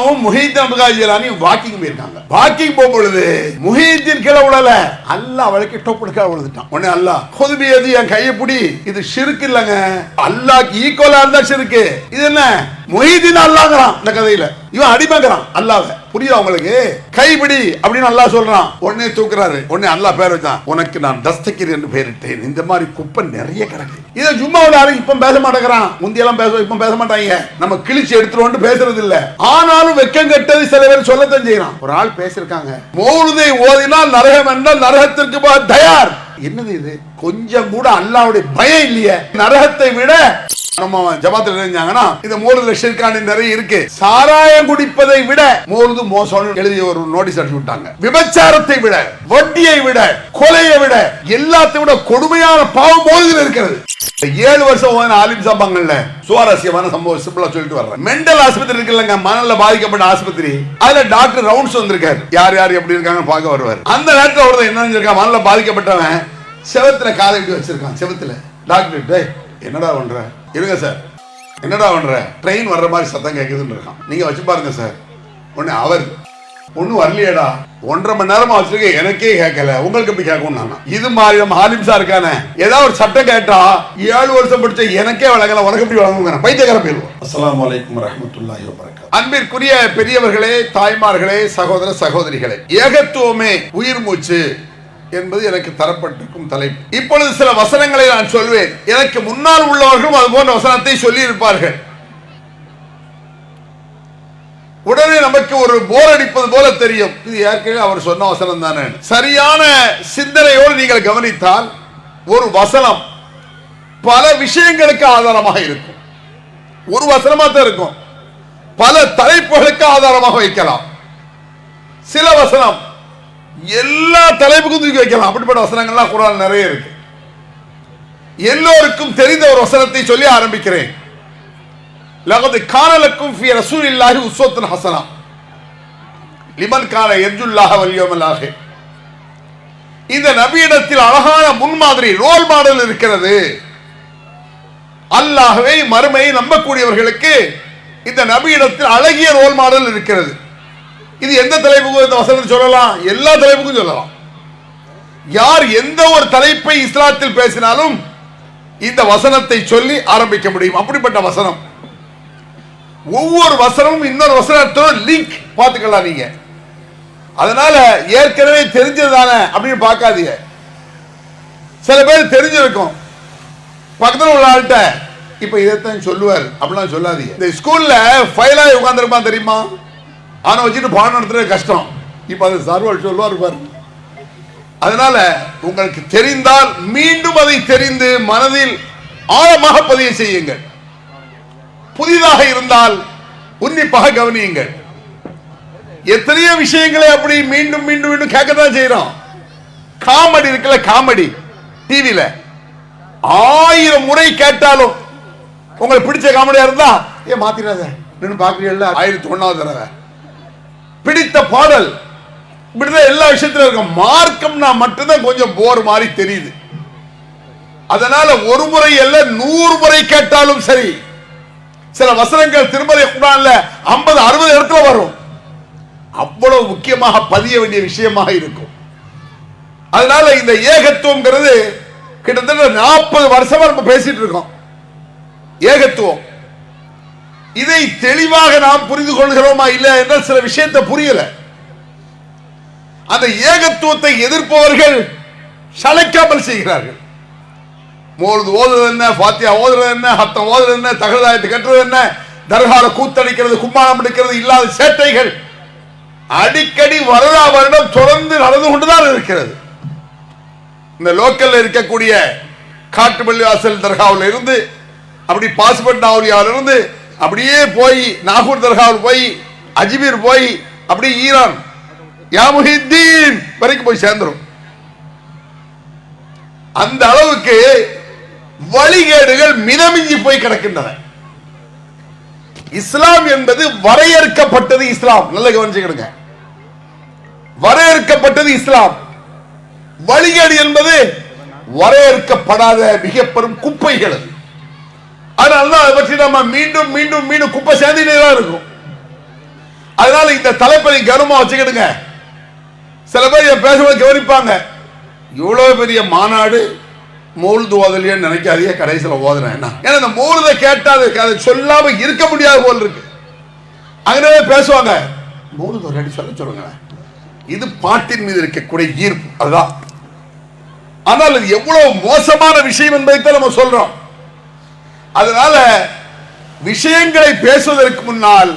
ஜும்மாவும் Mohideen Abdul Qadir ஜிலானியும் walking போயிருக்காங்க. Walking போகும்பொழுது முஹிதீன் கீழே விழல, அல்லாஹ் அவளுக்கு டொப்புன்னு கீழே விழுந்துட்டான். உடனே அல்லாஹ் குதுபி எது என் கையை பிடி, இது ஷிர்க் இல்லங்க, அல்லாஹ்க்கு ஈக்குவலா இருந்தா ஷிர்க். இது என்ன முஹிதீன் அல்லாஹ்ங்கறான் இந்த கதையில, இவன் அடிமைங்கறான் அல்லாஹ்வை. புரியுதா உங்களுக்கு? கைபிடி அப்படின்னு அல்லாஹ் சொல்றான். உடனே தூக்குறாரு. உடனே அல்லாஹ் பேர் வச்சான், உனக்கு நான் தஸ்தகீர் என்று பெயரிட்டேன். இந்த மாதிரி குப்பை நிறைய கிடக்கு. இத ஜும்மாவுல யாரும் இப்ப பேச மாட்டேங்கிறான். முந்தியெல்லாம் பேசுவோம், இப்ப பேச மாட்டாங்க. நம்ம கிழிச்சு எடுத்துருவோம் பேசுறது இல்ல. ஆனாலும் வெக்கம் கெட்டது சில பேர் சொல்லத்தான் செய்யறான். ஒரு ஆள் பேசிருக்காங்க, மௌலிதை ஓதினால் நரகம் என்றால் நரகத்திற்கு தயார். என்னது இது? கொஞ்சம் கூட அல்லாஹ்வுடைய பயம் இல்லையே. நரகத்தை விட நம்ம ஜமாத்துல இருந்தாங்கன்னா இந்த மௌலிதுல ஷிர்கான நிறைய இருக்கு. சாராயம் குடிப்பதை விட மௌலிது மோசம் எழுதி ஒரு நோட்டீஸ் அடிச்சு விட்டாங்க. விபச்சாரத்தை விட, வட்டியை விட, கொலையை விட, எல்லாத்தையும் விட கொடுமையான பாவம் மௌலிதுல இருக்கிறது. 7 வருஷம் ஆலிம் சம்பங்கள்ல சுவாரஸ்யமான சம்பவம் சிம்பிளா சொல்லிட்டு வர்றேன். மெண்டல் ஆஸ்பத்திரி இருக்குல்லங்க, மனநல பாதிக்கப்பட்ட ஆஸ்பத்திரி. அதுல டாக்டர் ரவுண்ட்ஸ் வந்திருக்காரு. யார் யார் எப்படி இருக்காங்கன்னு பார்க்க வருவார். அந்த நேரத்தில் ஒருத்தர் என்ன செஞ்சிருக்கான், மனநல பாதிக்கப்பட்டவன் செவத்துல காலை விட்டு வச்சிருக்கான். செவத்துல டாக்டர், டேய் என்னடா பண்ற? இருங்க சார், என்னடா பண்ற? ட்ரெயின் வர்ற மாதிரி சத்தம் கேட்குதுன்னு இருக்கான். நீங்க வச்சு பாருங்க சார். உடனே அவர், ஒன்னும் வரலையேடா, 1.5 மணி நேரமா வச்சிருக்க, எனக்கே கேட்கல, உங்களுக்கு எப்படி கேட்கும்? இது மாதிரி நம்ம ஆலிம் சார் இருக்கானே, ஏதாவது ஒரு சட்டம் கேட்டா 7 வருஷம் படிச்ச எனக்கே வழங்கல, உனக்கு எப்படி வழங்குங்க? பைத்தியக்கார போயிடுவோம். அஸ்ஸலாமு அலைக்கும் வரஹ்மத்துல்லாஹி வபரகாத்துஹு. அன்பிற்குரிய பெரியவர்களே, தாய்மார்களே, சகோதர சகோதரிகளே, ஏகத்துவமே உயிர் மூச்சு என்பது எனக்கு தரப்பட்டிருக்கும் தலைப்பு. இப்பொழுது சில வசனங்களை நான் சொல்வேன். எனக்கு முன்னால் உள்ளவர்களும் அது போன்ற வசனத்தை சொல்லி இருப்பார்கள். உடனே நமக்கு ஒரு போர் அடிப்பது போல தெரியும், இது ஏற்கனவே அவர் சொன்ன வசனம் தானே. சரியான சிந்தனையோடு நீங்கள் கவனித்தால் ஒரு வசனம் பல விஷயங்களுக்கு ஆதாரமாக இருக்கும். ஒரு வசனமா தான் இருக்கும், பல தலைப்புகளுக்கு ஆதாரமாக வைக்கலாம். சில வசனம் எல்லா தலைப்புக்கும் தூக்கி வைக்கலாம். அப்படிப்பட்ட வசனங்கள்லாம் குர்ஆன் நிறைய இருக்கு. எல்லோருக்கும் தெரிந்த ஒரு வசனத்தை சொல்லி ஆரம்பிக்கிறேன். லகத் கான லக்கும் ஃபீ ரசூலில்லாஹி உஸ்வத்துன் ஹஸனா லிமன் கான யர்ஜுல்லாஹ வல் யௌமல் ஆகிர். இந்த நபியிடத்தில் அழகான முன்மாதிரி, ரோல் மாடல் இருக்கிறது. அல்லாஹ்வை மறுமையை நம்பக்கூடியவர்களுக்கு இந்த நபியிடத்தில் அழகிய ரோல் மாடல் இருக்கிறது. இது எந்த தலைப்புக்கும் இந்த வசனத்தை சொல்லலாம், எல்லா தலைப்புக்கும் சொல்லலாம். யார் எந்த ஒரு தலைப்பை இஸ்லாத்தில் பேசினாலும் இந்த வசனத்தை சொல்லி ஆரம்பிக்க முடியும். அப்படிப்பட்ட வசனம். ஒவ்வொரு வசனமும் இன்னொரு வசனத்தோட லிங்க் பார்த்துக்கலாம் நீங்க. அதனால ஏற்கனவே தெரிஞ்சதானே அப்படின்னு பார்க்காதீங்க. சில பேர் தெரிஞ்சிருக்கும், பக்கத்தில் உள்ள ஆள்கிட்ட இப்ப இதைத்தான் சொல்லுவார் அப்படிலாம் சொல்லாதீங்க. இந்த ஸ்கூல்ல ஃபைலா உட்கார்ந்துருப்பான் தெரியுமா, ஆனா வச்சுட்டு பாடம் நடத்துறது கஷ்டம். இப்ப அது சர்வர் சொல்லுவார் பாரு. அதனால உங்களுக்கு தெரிந்தால் மீண்டும் அதை தெரிந்து மனதில் ஆழமாக பதிவு செய்யுங்கள். புதிதாக இருந்தால் உன்னிப்பாக கவனியுங்கள். எத்தனையோ விஷயங்களை அப்படி மீண்டும் மீண்டும் மீண்டும் கேட்கத்தான் செய்யறோம். காமெடி இருக்குல்ல, காமெடி டிவில 1000 முறை கேட்டாலும் உங்களுக்கு பிடிச்ச காமெடியா இருந்தா ஏன் மாத்திராத பாக்குறீங்கல்ல, 1001வது தடவை பிடித்த பாடல் இப்படிதான் எல்லா விஷயத்திலும் இருக்கும். மார்க்கம்னா மட்டும்தான் கொஞ்சம் போர் மாதிரி தெரியுது. அதனால ஒரு முறை அல்ல 100 முறை கேட்டாலும் சரி. சில வசனங்கள் திருமறை குர்ஆன்ல 50-60 இடத்துல வரும். அவ்வளவு முக்கியமாக பதிய வேண்டிய விஷயமாக இருக்கும். அதனால இந்த ஏகத்துவம்ங்கிறது கிட்டத்தட்ட 40 வருஷமா நம்ம பேசிட்டு இருக்கோம். ஏகத்துவம் இதை தெளிவாக நாம் புரிந்து கொள்கிறோமா இல்ல என்றால் சில விஷயத்தை புரியல. அந்த ஏகத்துவத்தை எதிர்ப்பவர்கள் சளைக்காமல் செய்கிறார்கள். மௌலிது ஓதுறது என்ன, ஃபாத்தியா ஓதுறது என்ன, ஹத்தம் ஓதுறது என்ன, தகதாயத்தை கட்டுறது என்ன, தர்கால கூத்தடிக்கிறது, கும்மாளம் எடுக்கிறது, இல்லாத சேட்டைகள் அடிக்கடி வருடம் தொடர்ந்து நடந்து கொண்டுதான் இருக்கிறது. இந்த லோக்கல்ல இருக்கக்கூடிய காட்டுப்பள்ளிவாசல் தர்காவில் இருந்து அப்படி பாஸ்போர்ட் நாவலியாவில் இருந்து அப்படியே போய் நாகூர் தர்காவில் போய் அஜ்மீர் போய் அப்படி ஈரான் யா முஹித்தீன் வரைக்கும் போய் சேர்ந்துரும். அந்த அளவுக்கு வழிகேடுகள் மிதமிஞ்சி போய் கிடக்கின்றன. இஸ்லாம் என்பது வரையறுக்கப்பட்டது. இஸ்லாம் நல்ல கவனிச்சுக்கிடுங்க, வரையறுக்கப்பட்டது இஸ்லாம். வழிகேடு என்பது வரையறுக்கப்படாத மிக பெரும் குப்பைகள். அதனாலதான் அதை பற்றி நம்ம மீண்டும் மீண்டும் மீண்டும் குப்பை சேர்ந்துட்டே தான் இருக்கும். அதனால இந்த தலைப்பை கவனமா வச்சுக்கிடுங்க. சில பேர் பேசும்போது கவனிப்பாங்க, இவ்வளவு பெரிய மாநாடு மௌலிது ஓதலையன்னு நினைக்காதீங்க, கடைசியில் ஓதுறேன். ஏன்னா இந்த மௌலிதை கேட்டாது அதை சொல்லாம இருக்க முடியாது போல் இருக்கு. அங்கே பேசுவாங்க, மௌலிது ஒரு அடி சொல்லுங்க. இது பாட்டின் மீது இருக்கக்கூடிய ஈர்ப்பு, அதுதான். ஆனால் இது எவ்வளவு மோசமான விஷயம் என்பதை நம்ம சொல்றோம். அதனால விஷயங்களை பேசுவதற்கு முன்னால்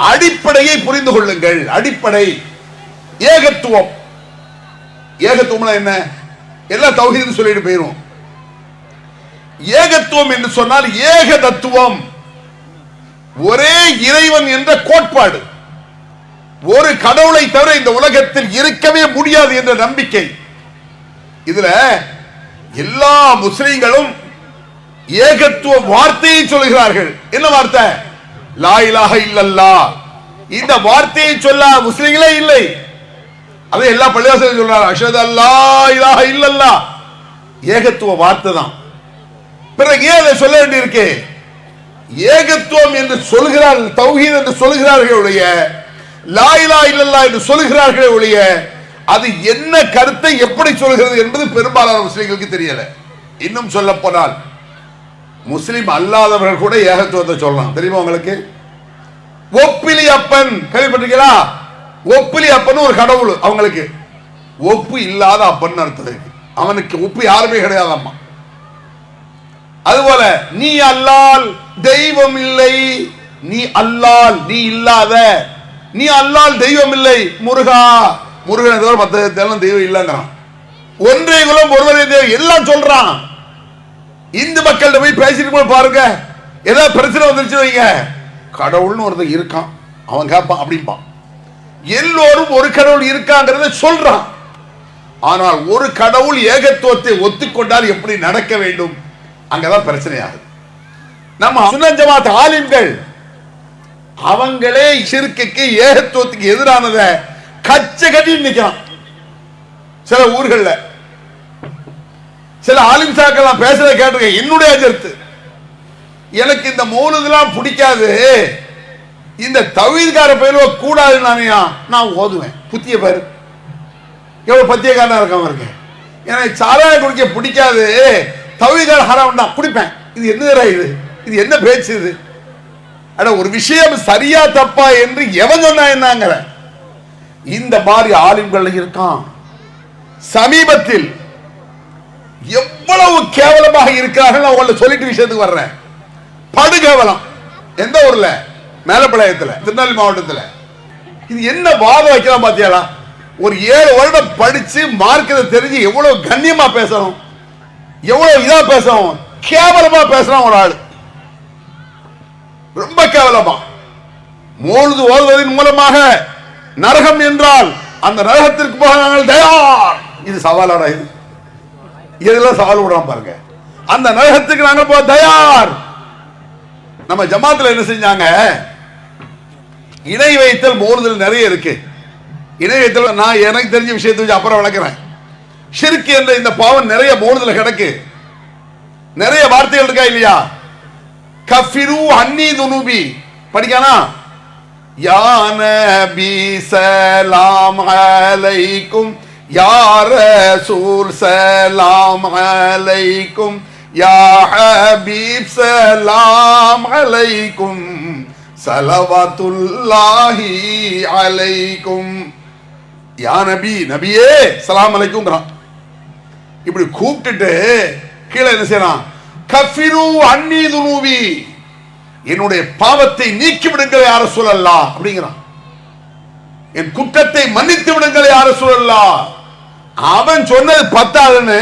அடிப்படையை புரிந்து கொள்ளுங்கள். அடிப்படை ஏகத்துவம். ஏகத்துவம் என்ன? எல்லாம் தௌஹீதுன்னு சொல்லிட்டு போயிரும். ஏகத்துவம் என்று சொன்னால் ஏக தத்துவம், ஒரே இறைவன் என்ற கோட்பாடு. ஒரு கடவுளை தவிர இந்த உலகத்தில் இருக்கவே முடியாது என்ற நம்பிக்கை. இதுல எல்லா முஸ்லிம்களும் ஏகத்துவ வார்த்தையை சொல்கிறார்கள். என்ன வார்த்தை? லா இலாஹ இல்லல்லாஹ். இந்த வார்த்தையை சொல்ல முஸ்லிம்களே இல்லை. அதை எல்லா பள்ளிவாசலும் சொல்றாங்க, அஷ்ஹது அல்லா இலாஹ இல்லல்லாஹ். ஏகத்துவ வார்த்தை தான். பிறகு ஏன் அதை சொல்ல வேண்டியிருக்கு? ஏகத்துவம் என்று சொல்கிறார்கள், தௌஹீத் என்று சொல்கிறார்கள் ஒழிய, லா இலாஹ இல்லல்லாஹ் என்று சொல்கிறார்கள் ஒழிய, அது என்ன கருத்தை எப்படி சொல்கிறது என்பது பெரும்பாலான முஸ்லிம்களுக்கு தெரியல. இன்னும் சொல்ல போனால் முஸ்லிம் அல்லாதவர்கள் கூட ஏகத்துவத்தை சொல்லலாம். தெரியுமா உங்களுக்கு? ஒப்பிலி அப்பன் கேள்விப்பட்டிருக்கீங்களா? ஒப்பிலி அப்பன் ஒரு கடவுள், அவங்களுக்கு ஒப்பு இல்லாத அப்பன் அர்த்தம். அவனுக்கு ஒப்பு யாருமே கிடையாது அம்மா. அதுபோல நீ அல்லால் தெய்வம் இல்லை, நீ அல்லால் நீ இல்லாத, நீ அல்லால் தெய்வம் இல்லை. முருகா, முருகன் தவிர மற்ற தெய்வம் இல்லைங்கிறான். ஒன்றே குலம் ஒருவரே தெய்வம் எல்லாம் சொல்றான். இந்து மக்கள்கிட்ட போய் பேசிட்டு போய் பாருங்க, ஏதாவது பிரச்சனை வந்துருச்சு வைங்க, கடவுள்னு ஒருத்தர் இருக்கான், அவன் கேட்பான் அப்படிம்பான். எல்லோரும் ஒரு கடவுள் இருக்காங்கிறத சொல்றான். ஆனால் ஒரு கடவுள் ஏகத்துவத்தை ஒத்துக்கொண்டால் எப்படி நடக்க வேண்டும், அங்கதான் பிரச்சனையாகுது. நம்ம சுன்னத் ஜமாத் ஆலிம்கள் அவங்களே ஷிர்க்குக்கு ஏகத்துவத்துக்கு எதிரானத கச்ச கட்டி நிக்கிறான். சில ஊர்கள்ல சில ஆலிம் சாக்கெல்லாம் பேசுறத கேட்டிருக்கேன். என்னுடைய கருத்து, எனக்கு இந்த மௌலிதெல்லாம் பிடிக்காது, இந்த தௌஹீத்கார பயிலுவ கூடாது, நான் ஓதுவேன். புத்திய பேரு எவ்வளவு பத்தியக்காரனா இருக்காம இருக்கேன். எனக்கு சாராயம் குடிக்க பிடிக்காது, தௌஹீத்கார ஹராம் தான் குடிப்பேன். இது என்ன இது என்ன பேச்சு இது? அட ஒரு விஷயம் சரியா தப்பா என்று எவன் சொன்னா என்னங்கிற இந்த மாதிரி ஆலிம்கள் இருக்கான். சமீபத்தில் எவ்வளவு கேவலமாக இருக்கிறார்கள் அவங்கள சொல்லிட்டு விஷயத்துக்கு வர்றேன். படுகேவலம். எந்த ஊர்ல? மேலப்பாளையத்துல, திருநெல்வேலி மாவட்டத்தில். இது என்ன வாதம் வைக்கலாம் பாத்தியாளா? ஒரு 7 வருடம் படிச்சு மார்க்கத்தை தெரிஞ்சு எவ்வளவு கண்ணியமா பேசணும், எவ்வளவு இதா பேசணும், கேவலமா பேசுறான் ஒரு ஆளு. ரொம்ப கேவலமா. மௌலிது ஓதுவதன் மூலமாக நரகம் என்றால் அந்த நரகத்திற்கு போக நாங்கள் தயார். இது சவாலாடா? இது இதெல்லாம் சவால் விடாம பாருங்க. அந்த நரகத்துக்கு நாங்கள் போக தயார். நம்ம ஜமாத்துல என்ன செஞ்சாங்க, இணை வைத்தல் மௌலிதில் நிறைய இருக்கு. இணை வைத்தல் நான் எனக்கு தெரிஞ்ச விஷயத்தை வச்சு அப்புறம் விளக்குறேன். ஷிர்க் என்ற இந்த பாவம் நிறைய மௌலிதில் கிடக்கு. நிறைய வார்த்தைகள் இருக்கா இல்லையா? கஃபிரு அன்னி துனுபி படிக்கானா? யா நபி ஸலாம் அலைக்கும், யா ரசூல் ஸலாம் அலைக்கும், யா ஹபீப் ஸலாம் அலைக்கும், ஸலவாத்துல்லாஹி அலைக்கும். யா நபி, நபியே ஸலாம் அலைக்கும்ங்கறான். இப்படி கூப்பிட்டுட்டு கீழே என்ன செய்யறான்? கஃபிரு அன்னி துனுபி, என்னுடைய பாவத்தை நீக்கி விடுங்கள் யா ரசூலல்லாஹ் அப்படிங்கிறான். என் குற்றத்தை மன்னித்து விடுங்கள் யா ரசூலல்லாஹ். அவன் சொன்னது பத்தாதுன்னு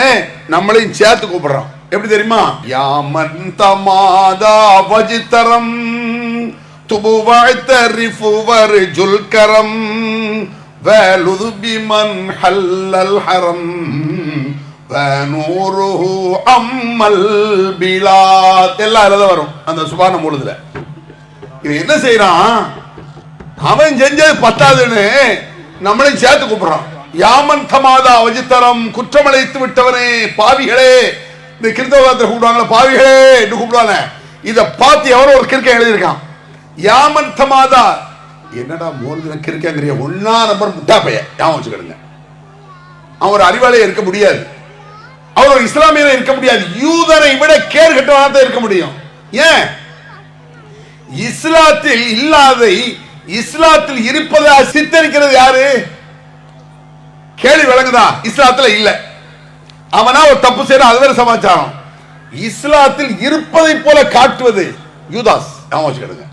நம்மளையும் சேர்த்து கூப்பிடுறான். எப்படி தெரியுமா? யா மன் தமாதா வஜ்தரம் துபுவஅதரிஃபு வர்ஜுல் கரம் வலுது பிமன் ஹல்லல் ஹரம் வனூருஹு அம்மல் பிலாத். எல்லாம் எழுத வரும் அந்த சுபான மௌலிதுல. இது என்ன செய்யறான்? அவன் செஞ்சது பத்தாதுன்னு நம்மளையும் சேர்த்து கூப்பிடுறான். யாமன் தமாதா வஜ்தரம், குற்றமழைத்து விட்டவனே, பாவிகளே. இந்த கிறிஸ்தவத்தில் கூப்பிடுவாங்களா பாவிகளே என்று கூப்பிடுவாங்க. இதை பார்த்து எவரோ ஒரு கிறுக்கன் எழுதியிருக்கான். யாமன் தமாதா, என்னடா மோர்ஜனுக்கு இருக்காங்கிறிய ஒன்னா நம்பர் முட்டா பைய ஞாபகம் வச்சுக்கிடுங்க. அவன் ஒரு அறிவாளியா இருக்க முடியாது, அவர் ஒரு இஸ்லாமியனா இருக்க முடியாது, யூதரை விட கேர் கட்டவனாக இருக்க முடியும். ஏன்? இஸ்லாத்தில் இல்லாதை இஸ்லாத்தில் இருப்பதாக சித்தரிக்கிறது யாரு? கேள்வி விளங்குதா? இஸ்லாத்தில் இல்ல, அவனா ஒரு தப்பு செய்யற அது வேற சமாச்சாரம். இஸ்லாத்தில் இருப்பதை போல காட்டுவது யூதாஸ். ஞாபகம் வச்சுக்கிடுங்க.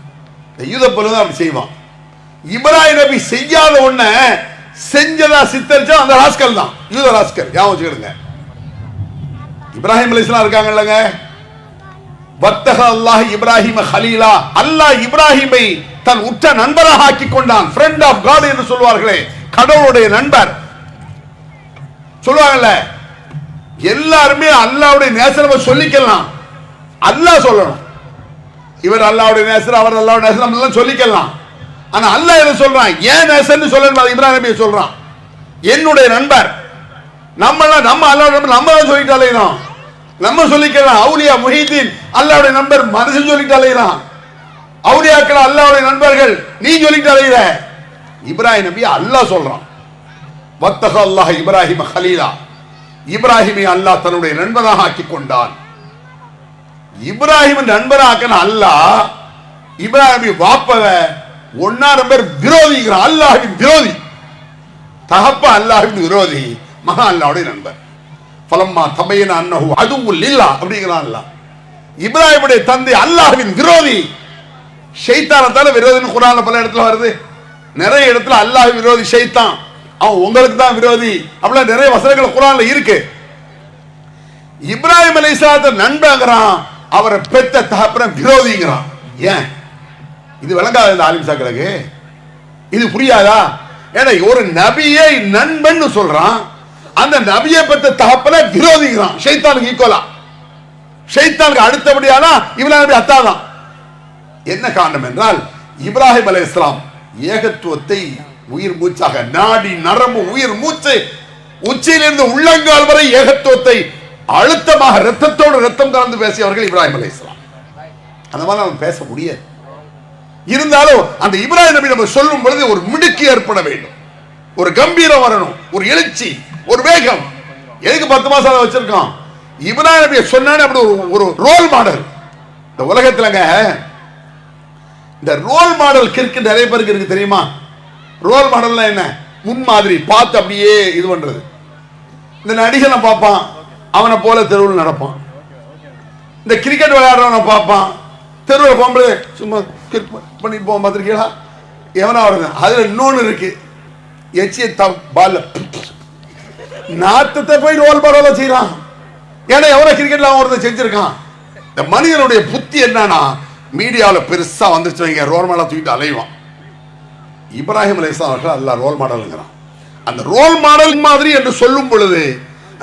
யூத போல அப்படி செய்வான். இப்ராஹிம் நபி செய்யாத ஒண்ண செஞ்சதா சித்தரிச்சா அந்த ராஸ்கல் தான் யூத ராஸ்கல். ஞாபகம் வச்சுக்கிடுங்க. இப்ராஹிம் அலைஹிஸ்ஸலாம் இருக்காங்கல்லங்க, வத்தஹ அல்லாஹ் இப்ராஹிம ஹலீலா, அல்லாஹ் இப்ராஹிமை தன் உற்ற நண்பராக ஆக்கி கொண்டான். ஃப்ரெண்ட் ஆஃப் காட் என்று சொல்வார்களே, கடவுளுடைய நண்பர் சொல்லுவாங்கல்ல. எல்லாருமே அல்லாஹ்வுடைய நேசரை சொல்லிக்கலாம், அல்லாஹ் சொல்லணும். இவர் அல்லாஹ்வுடைய நேசர், அவர் அல்லாஹ்வுடைய நேசர் எல்லாம் சொல்லிக்கலாம். ஆனா அல்லாஹ் என்ன சொல்றான்? ஏன் நேசர்னு சொல்லணும். இப்ராஹிம் நபி சொல்றான், என்னுடைய நண்பர். நம்ம அல்லாஹ்வுடைய நண்பர் நம்ம தான் சொல்லிட்டாலே தான், நம்ம சொல்லிக்கலாம். அவுலியா முஹீதீன் அல்லாஹ்வுடைய நண்பர் மனுஷன் சொல்லிட்டாலே தான், அவுலியாக்கள் அல்லாஹ்வுடைய நண்பர்கள் நீ சொல்லிட்டாலே. இப்ராஹிம் நபி அல்லாஹ் சொல்றான், வத்தஹ அல்லாஹ் இப்ராஹிம ஹலீலா, இப்ராஹிமை அல்லாஹ் தன்னுடைய நண்பராக ஆக்கி கொண்டான். இப்ராஹிம் நண்பராக அல்லாஹ் இப்ராஹிம் வாப்பவ ஒன்னா நம்பர் விரோதிக்கிறான். அல்லாஹ்வின் விரோதி, தகப்ப அல்லாஹ்வின் விரோதி, மகா அல்லாஹ்வுடைய நண்பர். ஃபலம்மா தபையன அன்னஹு அதுவுல் லில்லாஹ் அப்படிங்கிறான் அல்லாஹ். இப்ராஹிமுடைய தந்தை அல்லாஹ்வின் விரோதி. ஷைத்தானத்தால விரோதின்னு குர்ஆன்ல பல இடத்துல வருது. நிறைய இடத்துல அல்லாஹ் விரோதி ஷைத்தான், அவன் உங்களுக்கு தான் விரோதி அப்படிலாம் நிறைய வசனங்கள் குர்ஆன்ல இருக்கு. இப்ராஹிம் அலைஹிஸ்ஸலாத்தை நண்பங்கிறான், அவரை பெத்த தகப்பன விரோதிங்கிறான். ஏன் இது விளங்காத இந்த ஆலிம் சாக்களுக்கு? இது புரியாதா? ஏன்னா ஒரு நபியை நண்பன் சொல்றான், அந்த நபியை பெத்த தகப்பன விரோதிங்கிறான். ஷைத்தானுக்கு ஈக்குவலா, ஷைத்தானுக்கு அடுத்தபடியானா இப்ராஹிம் நபி அத்தாதான். என்ன காரணம் என்றால், இப்ராஹிம் அலைஹிஸ்ஸலாம் ஏகத்துவத்தை உயிர் மூச்சாக, நாடி நரம்பு உயிர் மூச்சு உச்சியிலிருந்து உள்ளங்கால் வரை ஏகத்துவத்தை அழுத்தமாக ரத்தத்தோடு ரத்தம் கலந்து பேசியவர்கள் இப்ராஹிம் அலைஹிஸ்ஸலாம். அந்த மாதிரி நம்ம பேச முடியாது. இருந்தாலும் அந்த இப்ராஹிம் நபி நம்ம சொல்லும் பொழுது ஒரு மிடுக்கு ஏற்பட வேண்டும், ஒரு கம்பீரம் வரணும், ஒரு எழுச்சி, ஒரு வேகம். எதுக்கு 10 மாசம் வச்சிருக்கோம்? இப்ராஹிம் நபியை சொன்னானே அப்படி ஒரு ரோல் மாடல். இந்த உலகத்துலங்க இந்த ரோல் மாடல் கிறுக்கு நிறைய பேருக்கு இருக்கு தெரியுமா? ரோல் மாடல்னா என்ன? முன்மாதிரி பார்த்து அப்படியே இது பண்றது. இந்த நடிகனை பார்ப்பான், அவனை போல தெருவில் நடப்பான். இந்த கிரிக்கெட் விளையாடுறவனை பார்ப்பான், தெருவில் போகும்போது சும்மா பண்ணிட்டு போக பார்த்துருக்கீங்களா? எவனா வருது. அதுல இன்னொன்னு இருக்கு, எச்சிய பால் நாத்தத்தை போய் ரோல் மாடல செய்யறான். ஏன்னா எவன கிரிக்கெட்ல அவன் ஒருத்தன் செஞ்சிருக்கான். இந்த மனிதனுடைய புத்தி என்னன்னா, மீடியாவில் பெருசா வந்துருச்சு, ரோல் மாடலை தூக்கிட்டு அலைவான். இப்ராஹிம் அலைஹிஸ்ஸலாம் அவர்கள் அல்லாஹ் ரோல் மாடல்ங்கிறான். அந்த ரோல் மாடல் மாதிரி என்று சொல்லும் பொழுது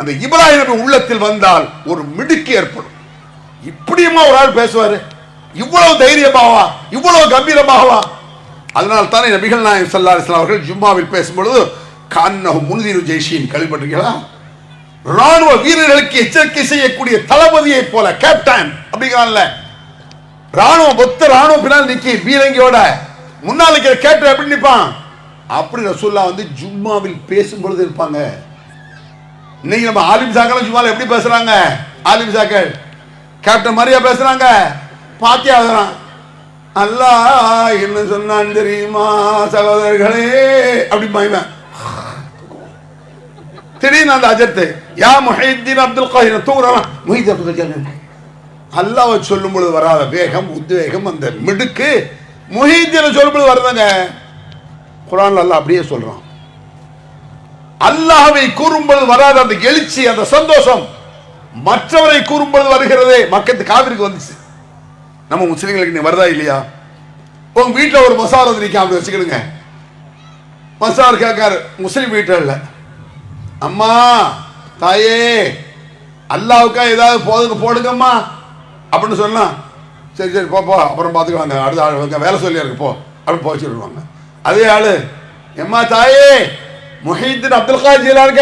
அந்த இப்ராஹிம் உள்ளத்தில் வந்தால் ஒரு மிடுக்கு ஏற்படும். இப்படியுமா ஒரு ஆள் பேசுவாரு? இவ்வளவு தைரியமாவா, இவ்வளவு கம்பீரமாகவா? அதனால் தானே நபிகள் நாயகம் ஸல்லல்லாஹு அலைஹி வஸல்லம் அவர்கள் ஜும்மாவில் பேசும்பொழுது கான்னஹு முன்திரு ஜெய்ஷின் கேள்விப்பட்டிருக்கீங்களா? ராணுவ வீரர்களுக்கு எச்சரிக்கை செய்யக்கூடிய தளபதியை போல, கேப்டன் அப்படிங்கிறான்ல, ராணுவம் மொத்த ராணுவ பின்னால் நிக்கி பீரங்கியோட முன்னால் நிக்கிற கேப்டன் எப்படி நிற்பான்? அப்படி ரசூலுல்லாஹ் வந்து ஜும்மாவில் பேசும் பொழுது இருப்பாங்க. இன்னைக்கு நம்ம ஆலிம் சாக்கள் ஜும்மாவில் எப்படி பேசுறாங்க? ஆலிம் சாக்கள் கேப்டன் மாதிரியா பேசுறாங்க? பாத்தியா அல்லாஹ் என்ன சொன்னான் தெரியுமா சகோதரர்களே அப்படி பாய்வேன். திடீர்னு அந்த அஜர்த்து யா முஹைதீன் அப்துல் காஹிர் தூங்குறான். முஹைதீன் அப்துல் காஹிர் அல்லாஹ் சொல்லும் பொழுது வராத வேகம், உத்வேகம், அந்த மிடுக்கு முஹைதீன் சொல்லும் பொழுது வருதுங்க. குர்ஆன்ல அல்லாஹ் அப்படியே சொல்றான். அல்லாஹ்வை கூறும்பொழுது வராத அந்த எழுச்சி, அந்த சந்தோஷம் மற்றவரை கூறும்பொழுது வருகிறதே. மக்கத்து காவிரிக்கு வந்துச்சு, நம்ம முஸ்லிம்களுக்கு நீ வருதா இல்லையா? உங்க வீட்டில் ஒரு மசார் வந்து நிற்க அப்படி வச்சுக்கிடுங்க. மசார் கேட்காரு, முஸ்லிம் வீட்டில் இல்லை. அம்மா தாயே அல்லாவுக்கா ஏதாவது போடுங்கம்மா அப்படின்னு சொன்னா, சரி சரி போ அப்புறம் பார்த்துக்குவாங்க, அடுத்த ஆள் வேலை சொல்லி இருக்கு போ அப்படின்னு போய் சொல்லுவாங்க. அதே ஆளு எம்மா தாயே முஹைதீன் அப்துல் காதிர் ஜீலானி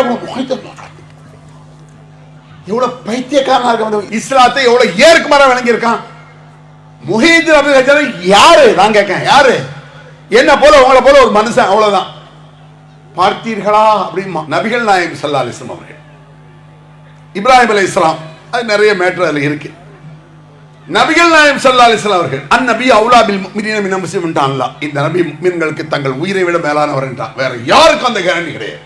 எவ்வளவு பைத்தியக்காரனா இருக்க, இஸ்லாத்தை எவ்வளவு ஏற்குமாறா விளங்கி இருக்கான். முஹைதீன் அப்துல் காதிர் யாரு நான் கேட்கேன், யாரு? என்ன போல உங்களை போல ஒரு மனுஷன், அவ்வளவுதான். பார்த்தீர்களா அப்படிமா நபிகள் நாயகம் ஸல்லல்லாஹு அலைஹி வஸல்லம் அவர்கள், இப்ராஹிம் அலைஹிஸ்ஸலாம், அது நிறைய மேட்டர் அதுல இருக்கு. நபிகள் நாயகம் ஸல்லல்லாஹு அலைஹி வஸல்லம் அவர்கள் அந்நபி அவுலா பில் முஃமினீன மின் அன்ஃபுஸிஹிம் என்றான் அல்லாஹ். இந்த நபி முஃமின்களுக்கு தங்கள் உயிரை விட மேலானவர் என்றான். வேற யாருக்கும் அந்த கேரண்டி கிடையாது.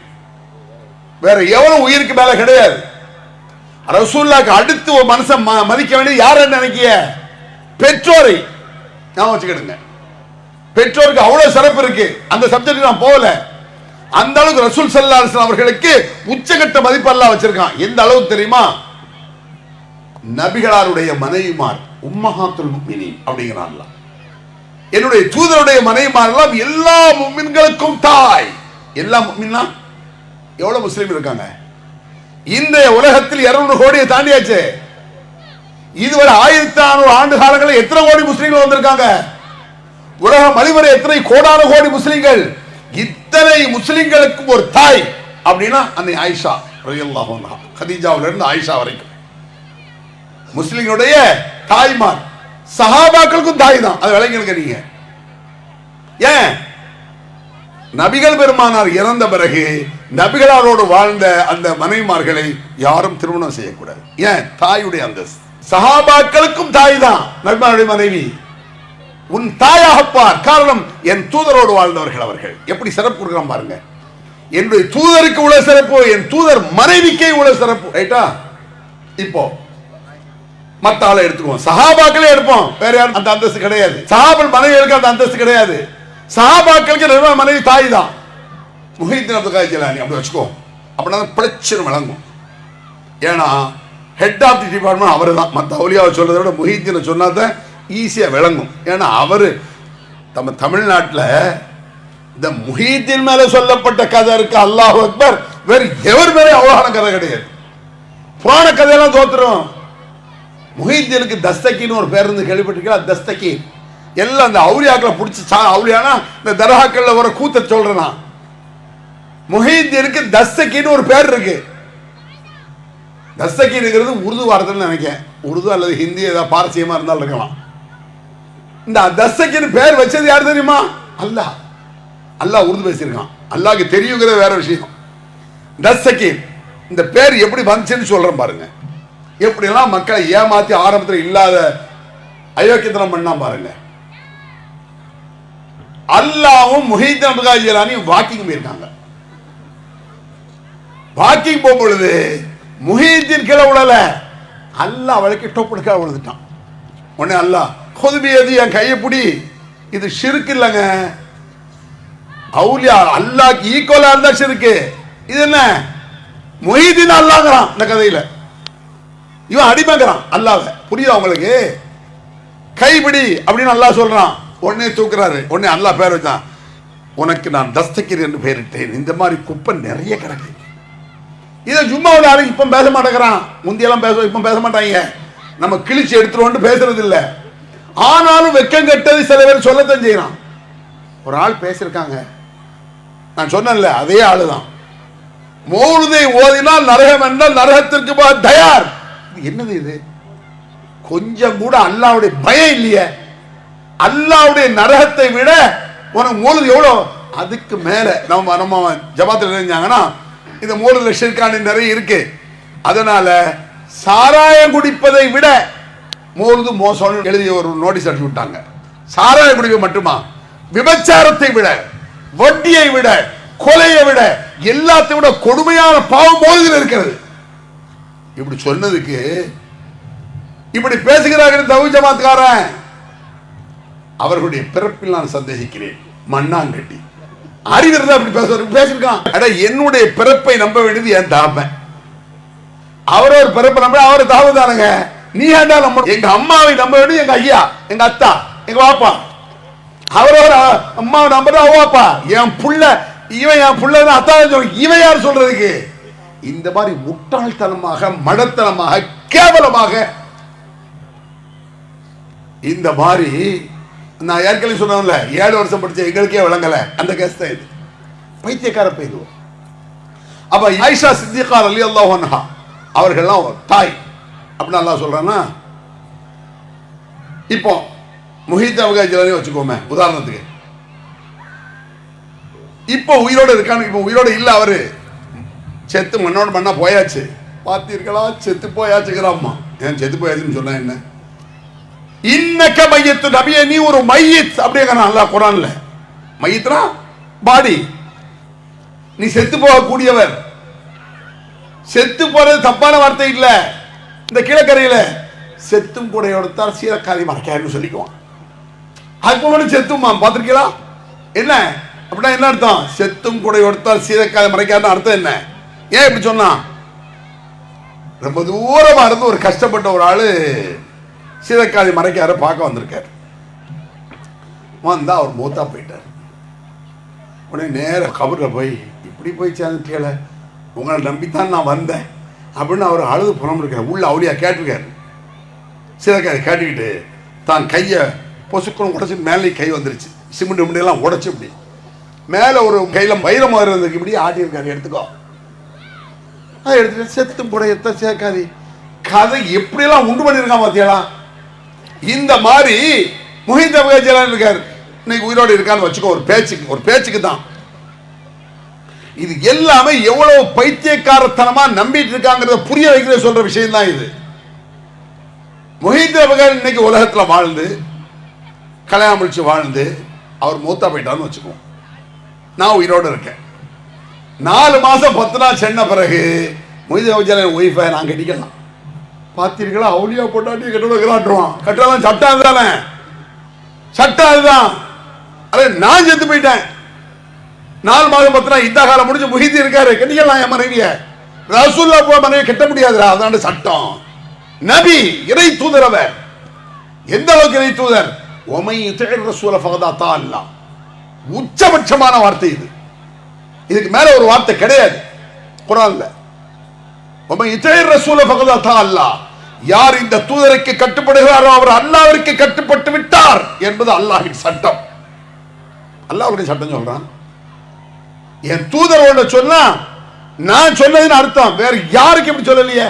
வேற எவ்வளவு உயிருக்கு மேல கிடையாது. ரசூலுல்லாஹ்க்கு அடுத்து ஒரு மனுஷன் மதிக்க வேண்டியது யாருன்னு நினைக்கிய? பெற்றோரை. நான் வச்சுக்கிடுங்க, பெற்றோருக்கு அவ்வளவு சிறப்பு இருக்கு. அந்த சப்ஜெக்ட் நான் போகல. அந்த அளவுக்கு ரசூல் ஸல்லல்லாஹு அலைஹி வஸல்லம் அவர்களுக்கு உச்சகட்ட மதிப்பு அல்லாஹ் வச்சிருக்கான். எந்த அளவுக்கு தெரியுமா? நபிகளாருடைய மனைவிமார் உம்மஹாத்துல் முஃமினீன் அப்படிங்கிறான் அல்லாஹ். என்னுடைய தூதருடைய மனைவிமாரெல்லாம் எல்லா முஃமின்களுக்கும் தாய். எல்லா முஃமின்னா எவ்வளவு முஸ்லிம் இருக்காங்க? இந்த உலகத்தில் 200 கோடியை தாண்டியாச்சு. இதுவரை 1400 ஆண்டு காலங்களில் எத்தனை கோடி முஸ்லிம்கள் வந்திருக்காங்க? உலகம் மலிவரை எத்தனை கோடான கோடி முஸ்லிம்கள். இத்தனை முஸ்லிம்களுக்கும் ஒரு தாய் அப்படின்னா அன்னை ஆயிஷா ரலியல்லாஹு அன்ஹா, கதீஜாவில இருந்து ஆயிஷா வரைக்கும் முஸ்லிம்களுடைய தாய்மார். சஹாபாக்களுக்கும் தாய் தான். அது விளங்கிடுங்க நீங்க. ஏன்? நபிகள் பெருமானார் இறந்த பிறகு நபிகளாரோடு வாழ்ந்த அந்த மனைவிமார்களை யாரும் திருமணம் செய்யக்கூடாது. ஏன்? தாயுடைய அந்தஸ்து. சஹாபாக்களுக்கும் தாய் தான் நபிமாருடைய மனைவி. உன் தாயாக பார். காரணம், என் தூதரோடு வாழ்ந்தவர்கள். அவர்கள் எப்படி சிறப்பு கொடுக்கலாம் பாருங்க. என்னுடைய தூதருக்கு உள்ள சிறப்பு, என் தூதர் மனைவிக்கே உள்ள சிறப்பு. ரைட்டா? இப்போ மத்த ஆளை எடுத்துக்குவோம், சஹாபாக்களே எடுப்போம். வேற யாரும் அந்த அந்தஸ்து கிடையாது. சஹாபல் மனைவிகளுக்கு அந்த அந்தஸ்து கிடையாது. சஹாபாக்களுக்கு நபிகள் மனைவி தாய் தான். முஹிதீன் அப்துல் காதிர் ஜிலானி அப்படி வச்சுக்கோ. அப்படின்னா பிரச்சனை விளங்கும். ஏன்னா ஹெட் ஆஃப் தி டிபார்ட்மெண்ட் அவர் தான். மற்ற அவுலியாவை சொல்றதை விட முஹிதீனை சொன்னாதான் ஈஸியா விளங்கும். ஏன்னா அவரு நம்ம தமிழ்நாட்டில் இந்த முஹிதீன் மேல சொல்லப்பட்ட கதை இருக்கு, அல்லாஹ் அக்பர், வேறு எவர் மேலே அவ்வளவான கதை கிடையாது. புராண கதையெல்லாம் தோத்துரும். முஹிதீனுக்கு தஸ்தகின்னு ஒரு பேர் இருந்து கேள்விப்பட்டிருக்கீங்களா? தஸ்தகி எல்லாம் அந்த அவுலியாக்களை பிடிச்சி அவுலியானா இந்த தர்காக்கள்ல வர கூத்த சொல்றேன்னா, முஹிதீனுக்கு தஸ்தகின்னு ஒரு பேர் இருக்கு. தஸ்தகிங்கிறது உருது வார்த்தைன்னு நினைக்கிறேன். உருது அல்லது ஹிந்தி ஏதாவது பாரசீகமா இருந்தாலும் இருக்கலாம். இந்த தஸ்தகின்னு பேர் வச்சது யார் தெரியுமா? அல்லாஹ். அல்லாஹ் உருது பேசியிருக்கான். அல்லாஹ்க்கு தெரியுங்கிறது வேற விஷயம். தஸ்தகி இந்த பேர் எப்படி வந்துச்சுன்னு சொல்றேன் பாருங்க. எப்படிலாம் மக்களை ஏமாத்தி ஆரம்பத்தில் இல்லாத அயோக்கியத்தனம் பண்ணா பாருங்க. அல்லாவும் முஹிதீன் அப்துல் காதிர் ஜிலானி வாக்கிங் போயிருக்காங்க. வாக்கிங் போகும் பொழுது முஹிதீன் கீழே விழல, அல்லாஹ் அவளுக்கு டொப்புடுக்கா விழுந்துட்டான். உடனே அல்லாஹ் கொதுபியது என் கையை பிடி. இது ஷிர்க் இல்லைங்க, அவுலியா அல்லாஹ்க்கு ஈக்குவலா இருந்தா ஷிர்க். இது என்ன? முஹிதீன் அல்லாஹ்ங்கறான் இந்த கதையில. இவன் அடிமைங்கிறான் அல்லாஹ்வை. புரியுதா உங்களுக்கு? கைபிடி அப்படின்னு அல்லாஹ் சொல்றான். உடனே தூக்குறாரு. உடனே அல்லாஹ் பேர் வச்சான், உனக்கு நான் தஸ்தகிர் என்று பெயரிட்டேன். இந்த மாதிரி குப்பை நிறைய கிடக்கு. இதை ஜும்மாவில் யாரும் இப்ப பேச மாட்டேங்கிறான். முந்தியெல்லாம் பேச, இப்ப பேச மாட்டாங்க. நம்ம கிழிச்சு எடுத்துருவோம் பேசுறது இல்லை. ஆனாலும் வெக்கம் கெட்டது சில பேர் சொல்லத்தான் செய்யறான். ஒரு ஆள் பேசியிருக்காங்க, நான் சொன்னேன்ல, அதே ஆளுதான். மௌலிதை ஓதினால் நரகம் என்றால் நரகத்திற்கு தயார். என்னது இது? கொஞ்சம் கூட அல்லாஹ்வுடைய பயம் இல்லையே. அல்லாஹ்வுடைய நரகத்தை விட உனக்கு மௌலிது எவ்வளவு? அதுக்கு மேல நம்ம ஜமாத்தில் இருந்தாங்கன்னா இந்த மௌலிதுல ஷிர்கானி நிறைய இருக்கு. அதனால சாராயம் குடிப்பதை விட மௌலிது மோசம் எழுதிய ஒரு நோட்டீஸ் அடிச்சு விட்டாங்க. சாராயம் குடிப்பது மட்டுமா? விபச்சாரத்தை விட, வட்டியை விட, கொலையை விட, எல்லாத்தை விட கொடுமையான பாவம் மௌலிதில் இருக்கிறது. இப்படி சொன்னதுக்கு இப்படி பேசுகிறார்கள் தௌஹீத் ஜமாத்காரன். அவர்களுடைய பிறப்பில் நான் சந்தேகிக்கிறேன். மண்ணாங்கட்டி அறிவிருந்தா அப்படி பேசிருக்கான். என்னுடைய பிறப்பை நம்ப வேண்டியது என் தாப்பன். அவரோட பிறப்பை நம்ப அவரை தாவுதானுங்க. நீ ஏண்டா நம்ம? எங்க அம்மாவை நம்ப வேண்டியது எங்க ஐயா, எங்க அத்தா, எங்க வாப்பா. அவரோட அம்மாவை நம்புறது அவ்வாப்பா. என் புள்ள, இவன் என் புள்ள அத்தா சொல்ல. இவன் யார் சொல்றதுக்கு? இந்த மாதிரி முட்டாள்தனமாக, மடத்தனமாக, கேவலமாக இந்த மாதிரி நான் ஏற்கனவே சொன்னேன்ல, 7 வருஷம் படிச்ச எங்களுக்கே விளங்கல அந்த கேஸ் தான் இது. பைத்தியக்கார பேருவோம். அப்ப ஆயிஷா சித்திகா ரலியல்லாஹு அன்ஹா அவர்கள்லாம் தாய் அப்படின்னு அல்லாஹ் சொல்றான்னா, இப்போ முஹிதீன் அப்துல் காதிர் ஜிலானி வச்சுக்கோமே உதாரணத்துக்கு. இப்போ உயிரோடு இருக்கான்னு. இப்போ உயிரோடு இல்லை, அவரு செத்து மண்ணோட மண்ணா போயாச்சு. பார்த்தீர்களா, செத்து போயாச்சுக்கிறாம்மா. ஏன் செத்து போயாச்சுன்னு சொன்னா என்ன? இன்னக்க மையத்து நபியே, நீ ஒரு மையத் அப்படிங்கிறான் அல்லாஹ் குர்ஆன்ல. மையத்னா பாடி, நீ செத்து போகக்கூடியவர். செத்து போறது தப்பான வார்த்தை இல்ல. இந்த கிழக்கரையில செத்தும் கூட எடுத்தால் சீரக்காதி மறைக்காருன்னு சொல்லிக்குவான். அதுக்கு முன்னாடி செத்துமா பார்த்திருக்கீங்களா? என்ன அப்படின்னா என்ன அர்த்தம்? செத்தும் கூட எடுத்தால் சீரக்காதி மறைக்காருன்னு அர்த்தம் என்ன? ஏன் இப்படி சொன்னா? ரொம்ப தூரமா இருந்து ஒரு கஷ்டப்பட்ட ஒரு ஆளு சீரக்காதி மறைக்கார பார்க்க வந்திருக்காரு. வந்தா அவர் மூத்தா போயிட்டார். உடனே நேர கபரில் போய் இப்படி போய் சேர்ந்துட்டீங்கள, உங்களை நம்பித்தான் நான் வந்தேன் அப்படின்னு அவர் அழுது புறம் இருக்கார். உள்ள அவளியா கேட்டிருக்காரு. சீரக்காதி கேட்டுக்கிட்டு தான் கையை பொசுக்கணும் உடச்சிட்டு மேலே கை வந்துருச்சு. சிமெண்ட் முடியெல்லாம் உடச்சு இப்படி மேலே ஒரு கையில் வைரமாக இருந்ததுக்கு இப்படி ஆட்டியிருக்காரு. எடுத்துக்கோ. அதை எடுத்துட்டு செத்தும் கூட எத்த சேர்க்காதி கதை எப்படியெல்லாம் உண்டு பண்ணியிருக்கான் பார்த்தியாளா? இந்த மாதிரி முஹித் அப்துல் ஜலான் இருக்காரு. இன்னைக்கு உயிரோடு இருக்கான்னு வச்சுக்கோ, ஒரு பேச்சுக்கு தான். இது எல்லாமே எவ்வளவு பைத்தியக்காரத்தனமா நம்பிட்டு இருக்காங்கிறத புரிய வைக்கிற சொல்ற விஷயம் தான் இது. முஹித் அப்துல் இன்னைக்கு உலகத்தில் வாழ்ந்து கல்யாணம் முடிச்சு வாழ்ந்து அவர் மூத்தா போயிட்டான்னு வச்சுக்கோ. நான் உயிரோடு இருக்கேன். 4 மாசம் 10 நாள் சென்ன பிறகு முஹித் அப்துல் ஒய்ஃபை நான் கட்டிக்கலாம். பார்த்தீர்களா, அவுலியா போட்டாட்டி கட்டுவான். கட்டலாம் சட்டம் தானே, சட்டம் அதுதான். அதே நான் செத்து போயிட்டேன். 4 மாதம் 10 நாள் இந்த காலம் முடிஞ்சு முஹித் இருக்காரு, கட்டிக்கலாம் என் மனைவிய. ரசூலுல்லாஹ் போய் மனைவியை கட்ட முடியாதுடா, அதான சட்டம். நபி இறை தூதர். அவர் எந்த அளவுக்கு இறை தூதர்? ஒமை யுதீர் ரசூல ஃபகத் அத்தா அல்லாஹ். உச்சபட்சமான வார்த்தை இது. இதுக்கு மேல ஒரு வார்த்தை கிடையாது குர்ஆன்ல. ஒமை யுதீர் ரசூல ஃபகத் அத்தா அல்லாஹ். யார் இந்த தூதருக்கு கட்டுப்படுகிறாரோ அவர் அல்லாஹ்விற்கு கட்டுப்பட்டு விட்டார் என்பது அல்லாஹ்வின் சட்டம். அல்லாஹ்வுடைய சட்டம் சொல்றான். என் தூதரோட சொன்னா நான் சொன்னதுன்னு அர்த்தம். வேற யாருக்கு இப்படி சொல்லலையே,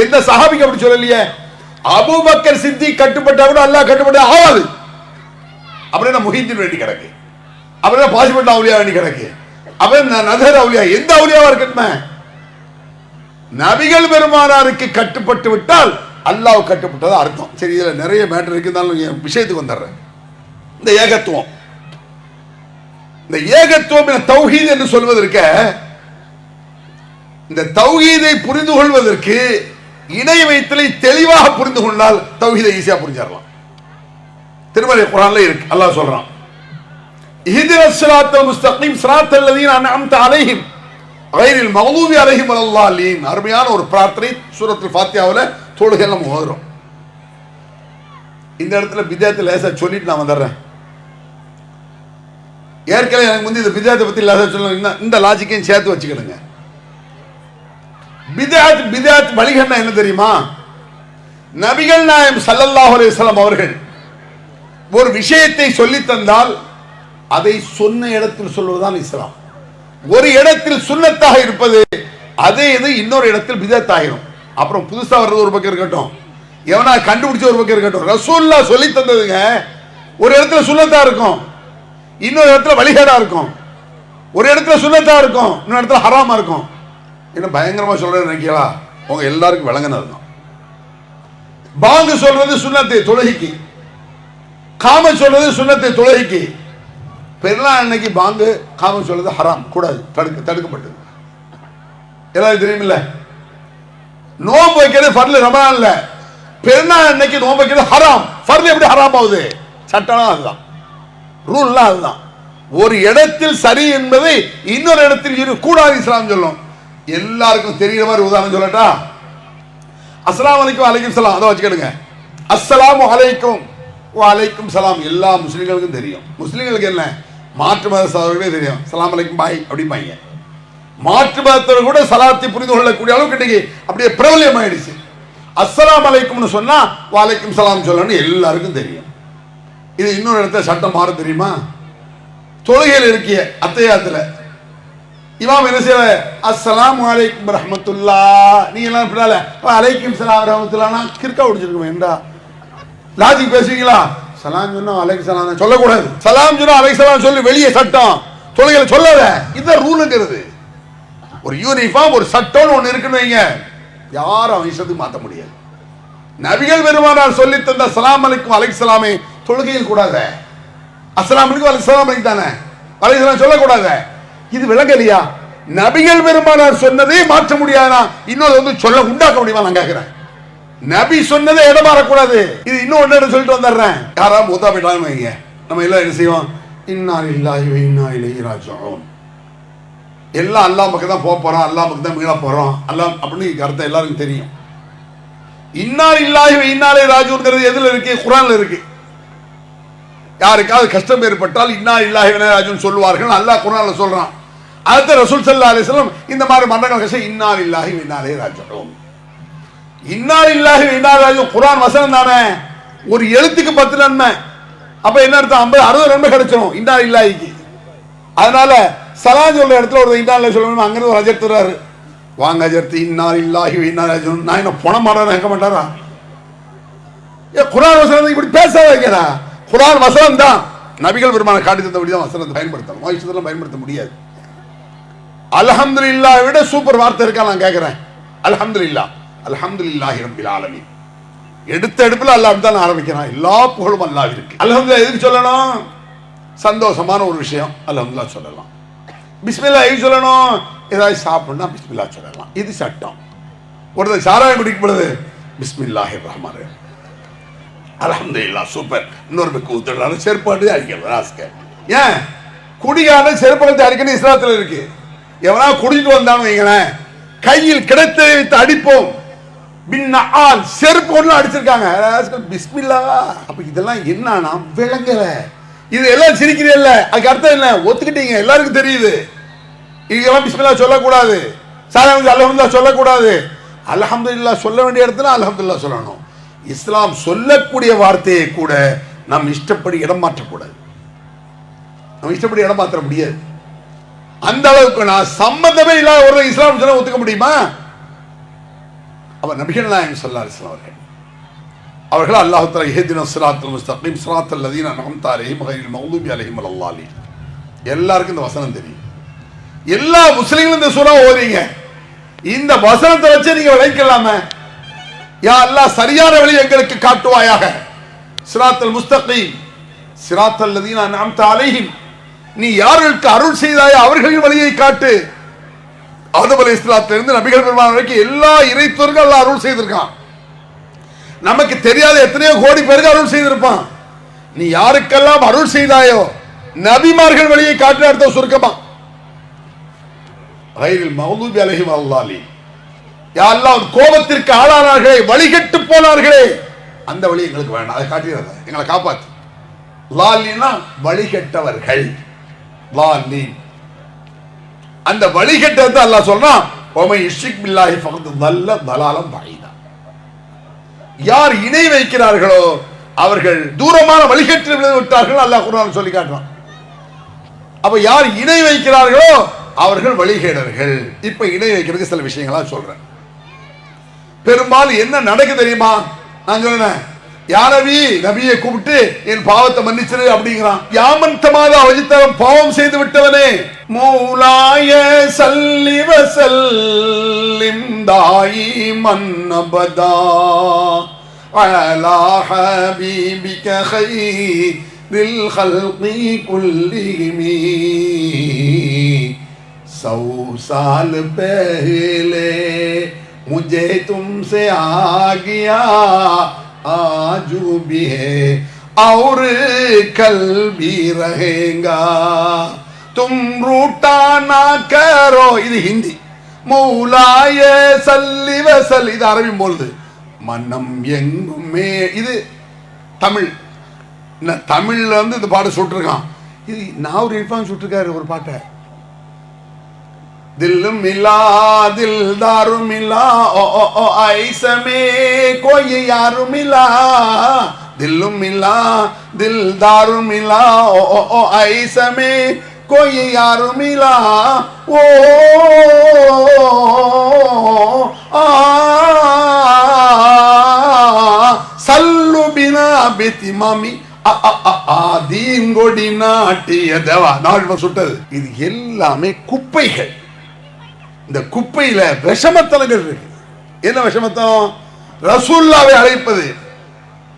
எந்த சஹாபிக்கு அப்படி சொல்லலையே. அபூபக்கர் சித்திக் கட்டுப்பட்டா கூட அல்லாஹ் கட்டுப்பட்ட ஆகாது. அப்படின்னா முஹிதீன் வேண்டி கிடக்கு, அப்படின்னா பாசிபட்ட அவுலியா வேண்டி கிடக்கு, அப்படின்னா நதர் அவுலியா எந்த அவுலியாவா இருக்கட்டுமே. நபிகள் பெருமானாருக்கு கட்டுப்பட்டு விட்டால் அல்லாஹ் கட்டுப்பட்டதா அர்த்தம். சரி, இதுல நிறைய மேட்டர் இருக்குதாலும் விஷயத்துக்கு வந்துடுறேன். இந்த ஏகத்துவம், இந்த ஏகத்துவம் தௌஹீத் என்று சொல்வதற்கு, இந்த தௌஹீதை புரிந்து கொள்வதற்கு இணை வைத்தலை தெளிவாக புரிந்து கொண்டால் தௌஹீதை ஈஸியா புரிஞ்சிடலாம். திருமறை குர்ஆன்ல இருக்கு. அல்லாஹ் சொல்றான், இஹ்தினஸ் ஸிராத்தல் முஸ்தகீம் ஸிராத்தல் லதீன அன்அம்த அலைஹிம் கைரில் மக்லூபி அலைஹிம் வலல்லாலீன். அருமையான ஒரு பிரார்த்தனை சூரத்துல் ஃபாத்திஹாவுல தொழுகையில நம்ம ஓதுறோம். இந்த இடத்துல பிதாத்தை லேசா சொல்லிட்டு நான் வந்துடுறேன். ஏற்கனவே எனக்கு முந்தி இந்த பிதாத்தை பத்தி லேசா சொல்லணும். இந்த லாஜிக்கையும் சேர்த்து வச்சுக்கிடுங்க. பிதாத் வழிகள்னா என்ன தெரியுமா? நபிகள் நாயகம் ஸல்லல்லாஹு அலைஹி வஸல்லம் அவர்கள் ஒரு விஷயத்தை சொல்லி தந்தால் அதை சொன்ன இடத்தில் சொல்வதுதான் இஸ்லாம். ஒரு இடத்தில் சுன்னத்தாக இருப்பது அதே இது இன்னொரு இடத்தில் பிதத் ஆகிரும். அப்புறம் புதுசா வர்றது ஒரு பக்கம் இருக்கட்டும், எவனா கண்டுபிடிச்ச ஒரு பக்கம் இருக்கட்டும். ரசூலுல்லாஹ் சொல்லி தந்ததுங்க ஒரு இடத்துல சுன்னத்தா இருக்கும், இன்னொரு இடத்துல வழிகேடா இருக்கும். ஒரு இடத்துல சுன்னத்தா இருக்கும், இன்னொரு இடத்துல ஹராமா இருக்கும். என்ன பயங்கரமா சொல்றேன்னு நினைக்கிறா? உங்க எல்லாருக்கும் விளங்கினது தான். பாங்கு சொல்றது சுன்னத்தை தொழுகைக்கு, காம சொல்றது சுன்னத்தை தொழுகைக்கு. பெருநாள் அன்னைக்கு பாங்கு காம சொல்றது ஹராம், கூடாது, தடுக்கப்பட்டது. எல்லாரும் தெரியுமில்ல. நோம்பு வைக்கிறது ஃபர்லு ரமலான்ல, பெருநாள் அன்னைக்கு நோம்பு வைக்கிறது ஹராம். ஃபர்லு எப்படி ஹராம் ஆகுது? சட்டம் அதுதான், ரூல்லாம் அதுதான். ஒரு இடத்தில் சரி என்பதை இன்னொரு இடத்தில் கூடாது இஸ்லாம் சொல்லும். எல்லாருக்கும் தெரிகிற மாதிரி உதாரணம் சொல்லட்டா? அஸ்ஸலாமு அலைக்கும் வலைக்கும் சலாம், அதை வச்சுக்கிடுங்க. அஸ்ஸலாமு அலைக்கும் வலைக்கும் சலாம் எல்லா முஸ்லிம்களுக்கும் தெரியும். முஸ்லிம்களுக்கு என்ன, மாற்று மத சகோதரர்களே தெரியும். சலாம் அலைக்கும் பாய் அப்படிம்பாங்க. மாற்று மதத்தவர் கூட சலாத்தை புரிந்து கொள்ளக்கூடிய அளவுக்கு இன்னைக்கு அப்படியே பிரபலியம் ஆயிடுச்சு. அஸ்ஸலாமு அலைக்கும்னு சொன்னா வலைக்கும் சலாம் சொல்லணும்னு எல்லாருக்கும் தெரியும். இது இன்னொரு இடத்துல சட்டம் மாற தெரியுமா? தொழுகையில் இருக்கிய அத்தையாத்துல இமாம் என்ன செய்ய, அஸ்ஸலாமு அலைக்கும் ரஹ்மத்துல்லாஹ், நீங்க எல்லாம் பின்னால அலைக்கும் சலாம் ரஹ்மத்துல்லாஹ்னா கிறுக்கா ஒடிச்சிருக்கோம். ஏண்டா லாஜிக் பேசுவீங்களா? சலாம் சொன்னா அலைக்கும் சலாம் சொல்லக்கூடாது. சலாம் சொன்னா அலைக்கும் சலாம் சொல்லி வெளியே சட்டம். தொழுகையில சொல்லாத. இதுதான் ரூலுங்கிறது. ஒரு யூனிஃபார்ம், ஒரு சட்டம் ஒண்ணு இருக்குன்னு வைங்க, யாரும் அவன் இஷ்டத்துக்கு மாற்ற முடியாது. நபிகள் பெருமானார் சொல்லி தந்த அஸ்ஸலாமு அலைக்கும் அலைஹிஸ்ஸலாமை தொழுகையில் கூடாத. அஸ்ஸலாமு அலைக்கும் அலைஹிஸ்ஸலாம் தானே, அலைஹிஸ்ஸலாம் சொல்லக்கூடாது. இது விளங்கலையா? நபிகள் பெருமானார் சொன்னதே மாற்ற முடியாதா? இன்னொரு சொல்ல உண்டாக்க முடியுமா? நான் கேட்கிறேன். நபி சொன்னதை இடம் மாறக்கூடாது. இது இன்னொன்னு சொல்லிட்டு வந்துடுறேன். யாராவது மூத்தா போயிட்டாலும் வைங்க, நம்ம எல்லாம் என்ன செய்வோம்? இன்னா லில்லாஹி வ இன்னா இலைஹி ராஜிஊன். எல்லாம் அல்லாஹ் பக்கம் தான் போக போறோம், அல்லாஹ் பக்கம் தான் மீள போறோம், அல்லாஹ் அப்படின்னு அர்த்தம் எல்லாருக்கும் தெரியும். இன்னா லில்லாஹி வ இன்னா இலைஹி ராஜிஊன்ங்கிறது எதுல இருக்கு? குர்ஆன்ல இருக்கு. யாருக்காவது கஷ்டம் ஏற்பட்டால் இன்னா லில்லாஹி வ இன்னா இலைஹி ராஜிஊன் சொல்வார்கள், அல்லாஹ் குர்ஆன்ல சொல்றான். அடுத்த ரசூல் ஸல்லல்லாஹு அலைஹி வஸல்லம் இந்த மாதிரி மரணங்கள் கஷ்டம் இன்னா லில்லாஹி வ இன்னா இலைஹி ராஜிஊன். இன்னா லில்லாஹி வ இன்னா இலைஹி ராஜிஊன் குர்ஆன் வசனம் தானே, ஒரு எழுத்துக்கு 10 நன்மை. அப்ப என்ன அர்த்தம்? 50-60 நன்மை கிடைச்சிடும் இன்னா லில்லாஹிக்கு. அதனால சலாம் சொல்ற இடத்துல ஒரு இன்னா லில்லாஹி சொல்லணும். அங்கிருந்து ஒரு அஜர் தர்றாரு, வாங்க அஜர்த்தி இன்னா லில்லாஹி வ இன்னா இலைஹி ராஜிஊன். நான் என்ன பண மாட்டாரா கேட்க மாட்டாரா? குர்ஆன் வசனம் இப்படி பேசாத வைக்கிறா. குர்ஆன் வசனம் தான், நபிகள் பெருமான காட்டி தந்தபடி தான் வசனத்தை பயன்படுத்தணும். வாய்ச்சதெல்லாம் பயன்படுத்த முடியாது. அல்ஹம்துலில்லாஹ் விட சூப்பர் வார்த்தை இருக்கா? நான் கேட்கிறேன். அல்ஹம்துலில்லாஹ், அல்ஹம்துலில்லாஹி ரப்பில் ஆலமீன். எடுத்த எடுப்புல அல்லாஹ் தான் ஆரம்பிக்கிறான். எல்லா புகழும் அல்லாஹ்விற்கு. அல்ஹம்துலில்லாஹ் எதுக்கு சொல்லணும்? சந்தோஷமான ஒரு விஷயம் அல்ஹம்துலில்லாஹ் சொல்லலாம். பிஸ்மில்லாஹ் எதுக்கு சொல்லணும்? ஏதாவது சாப்பிடணும் பிஸ்மில்லாஹ் சொல்லலாம். இது சட்டம். ஒருத்தர் சாராயம் குடிக்கும் பொழுது பிஸ்மில்லாஹிர் ரஹ்மானிர் ரஹீம், அல்ஹம்துலில்லாஹ் சூப்பர். இன்னொரு பக்கம் ஊத்துறாரு, செருப்பாடு அடிக்கிறது ராஸ்க. ஏன் குடிகான செருப்பகத்தை அடிக்கணும் இஸ்லாத்துல இருக்கு. எவனா குடிச்சிட்டு வந்தான்னு வைங்களேன், கையில் கிடைத்ததை வைத்து அடிப்போம். பின்னால் செருப்பு ஒண்ணு அடிச்சிருக்காங்க. பிஸ்மில்லா. அப்ப இதெல்லாம் என்னன்னா விளங்கல. இது எல்லாம் சிரிக்கிறீல்ல, அதுக்கு அர்த்தம் என்ன? ஒத்துக்கிட்டீங்க, எல்லாருக்கும் தெரியுது. இதெல்லாம் பிஸ்மில்லா சொல்லக்கூடாது, சாதாரண அல்ஹம்துலில்லாஹ் சொல்லக்கூடாது. அல்ஹம்துலில்லாஹ் சொல்ல வேண்டிய இடத்துல அல்ஹம்துலில்லாஹ் சொல்லணும். இஸ்லாம் சொல்லக்கூடிய வார்த்தையை கூட நாம் இஷ்டப்படி இடம் மாற்றக்கூடாது. நம்ம இஷ்டப்படி இடம் மாற்ற முடியாது. அந்த அளவுக்கு நான் சம்பந்தமே இல்லாத ஒரு இஸ்லாம் சொன்னா ஒத்துக்க முடியுமா? அவர் நபிகள் நாயகம் ஸல்லல்லாஹு அலைஹி வஸல்லம் அவர்கள் அல்லாஹ் தஆலா இஹ்தினஸ் ஸிராத்தல் முஸ்தகீம் ஸிராத்தல் லதீன அன்அம்த அலைஹிம் கைரில் மக்தூபி அலைஹிம் வலல்லாலீன். எல்லாருக்கும் இந்த வசனம் தெரியும். எல்லா முஸ்லிம்களும் இந்த சூரா ஓதுறீங்க. இந்த வசனத்தை வச்சு நீங்க விளக்கலாமே. யா அல்லாஹ் சரியான வழி எங்களுக்கு காட்டுவாயாக. ஸிராத்தல் முஸ்தகீம் ஸிராத்தல் லதீன அன்அம்த அலைஹிம், நீ யாருக்கு அருள் செய்தாயோ அவர்களின் வழியை காட்டு. ஆதம் அலைஹிஸ்ஸலாத்துல இருந்து நபிகள் பெருமானார் வரைக்கும் எல்லா இறைத்தோருக்கும் அல்லாஹ் அருள் செய்திருக்கான். நமக்கு தெரியாத எத்தனையோ கோடி பேருக்கு அருள் செய்திருப்பான். நீ யாருக்கெல்லாம் அருள் செய்தாயோ நபிமார்கள் வழியை காட்டு. அடுத்த சுருக்கமா கைரில் மக்தூபி அலைஹிம் வலல்லாலீன், யா அல்லாஹ் கோபத்திற்கு ஆளானார்களே, வழிகட்டு போனார்களே, அந்த வழி எங்களுக்கு வேண்டாம், அதை காட்டிடாத, எங்களை காப்பாத்து. லாலினா வழிகட்டவர்கள், லாலீன் அந்த வழிகட்டத்தை அல்லாஹ் சொல்றான். ஓமை இஷ்ரிக் பில்லாஹி ஃபகத் தல்ல தலாலம் பஈதா. யார் இணை வைக்கிறார்களோ அவர்கள் தூரமான வழிகட்டு விட்டார்கள் அல்லாஹ் குர்ஆன் சொல்லி காட்டுறான். அப்ப யார் இணை வைக்கிறார்களோ அவர்கள் வழிகேடர்கள். இப்ப இணை வைக்கிறதுக்கு சில விஷயங்களா சொல்றேன். பெரும்பாலும் என்ன நடக்கு தெரியுமா? நான் சொல்றேன், யாரவி நபியை கூப்பிட்டு என் பாவத்தை மன்னிச்சிரு அப்படிங்கிறான். யாமன் தமாதா வஜித்தரம், பாவம் செய்து விட்டவனே, மௌலாய ஸல்லி வஸல்லிம் தாயிமன் அபதா அலா ஹபீபிக கைரில் ஹல்கி குல்லிஹிம். 100 साल पहले मुझे तुमसे आ गया, आज भी है और कल भी रहेगा, तुम रूठा ना करो. இது ஹிந்தி. மௌலாய ஸல்லி வஸல், இது அரபி போல்து. மனம் எங்குமே, இது தமிழ். தமிழ்ல வந்து இந்த பாட்டு சுட்டிருக்கான். இது நாவூர் இர்ஃபான் சுட்டிருக்காரு ஒரு பாட்டை. दिल मिला दिलदार मिला, ओ ओ ओ ऐसे में कोई यार मिला, दिल मिला दिलदार मिला, ओ ओ ओ ऐसे में कोई यार मिला, ओ सल्लु बिना बितिमामी தீங்கொடி நாட்டிய தேவா நாள் சுட்டது. இது எல்லாமே குப்பைகள். இந்த குப்பையில விஷமத்தனங்கள் இருக்கு. என்ன விஷமத்தனம்? ரசூலுல்லாஹ்வை அழைப்பது.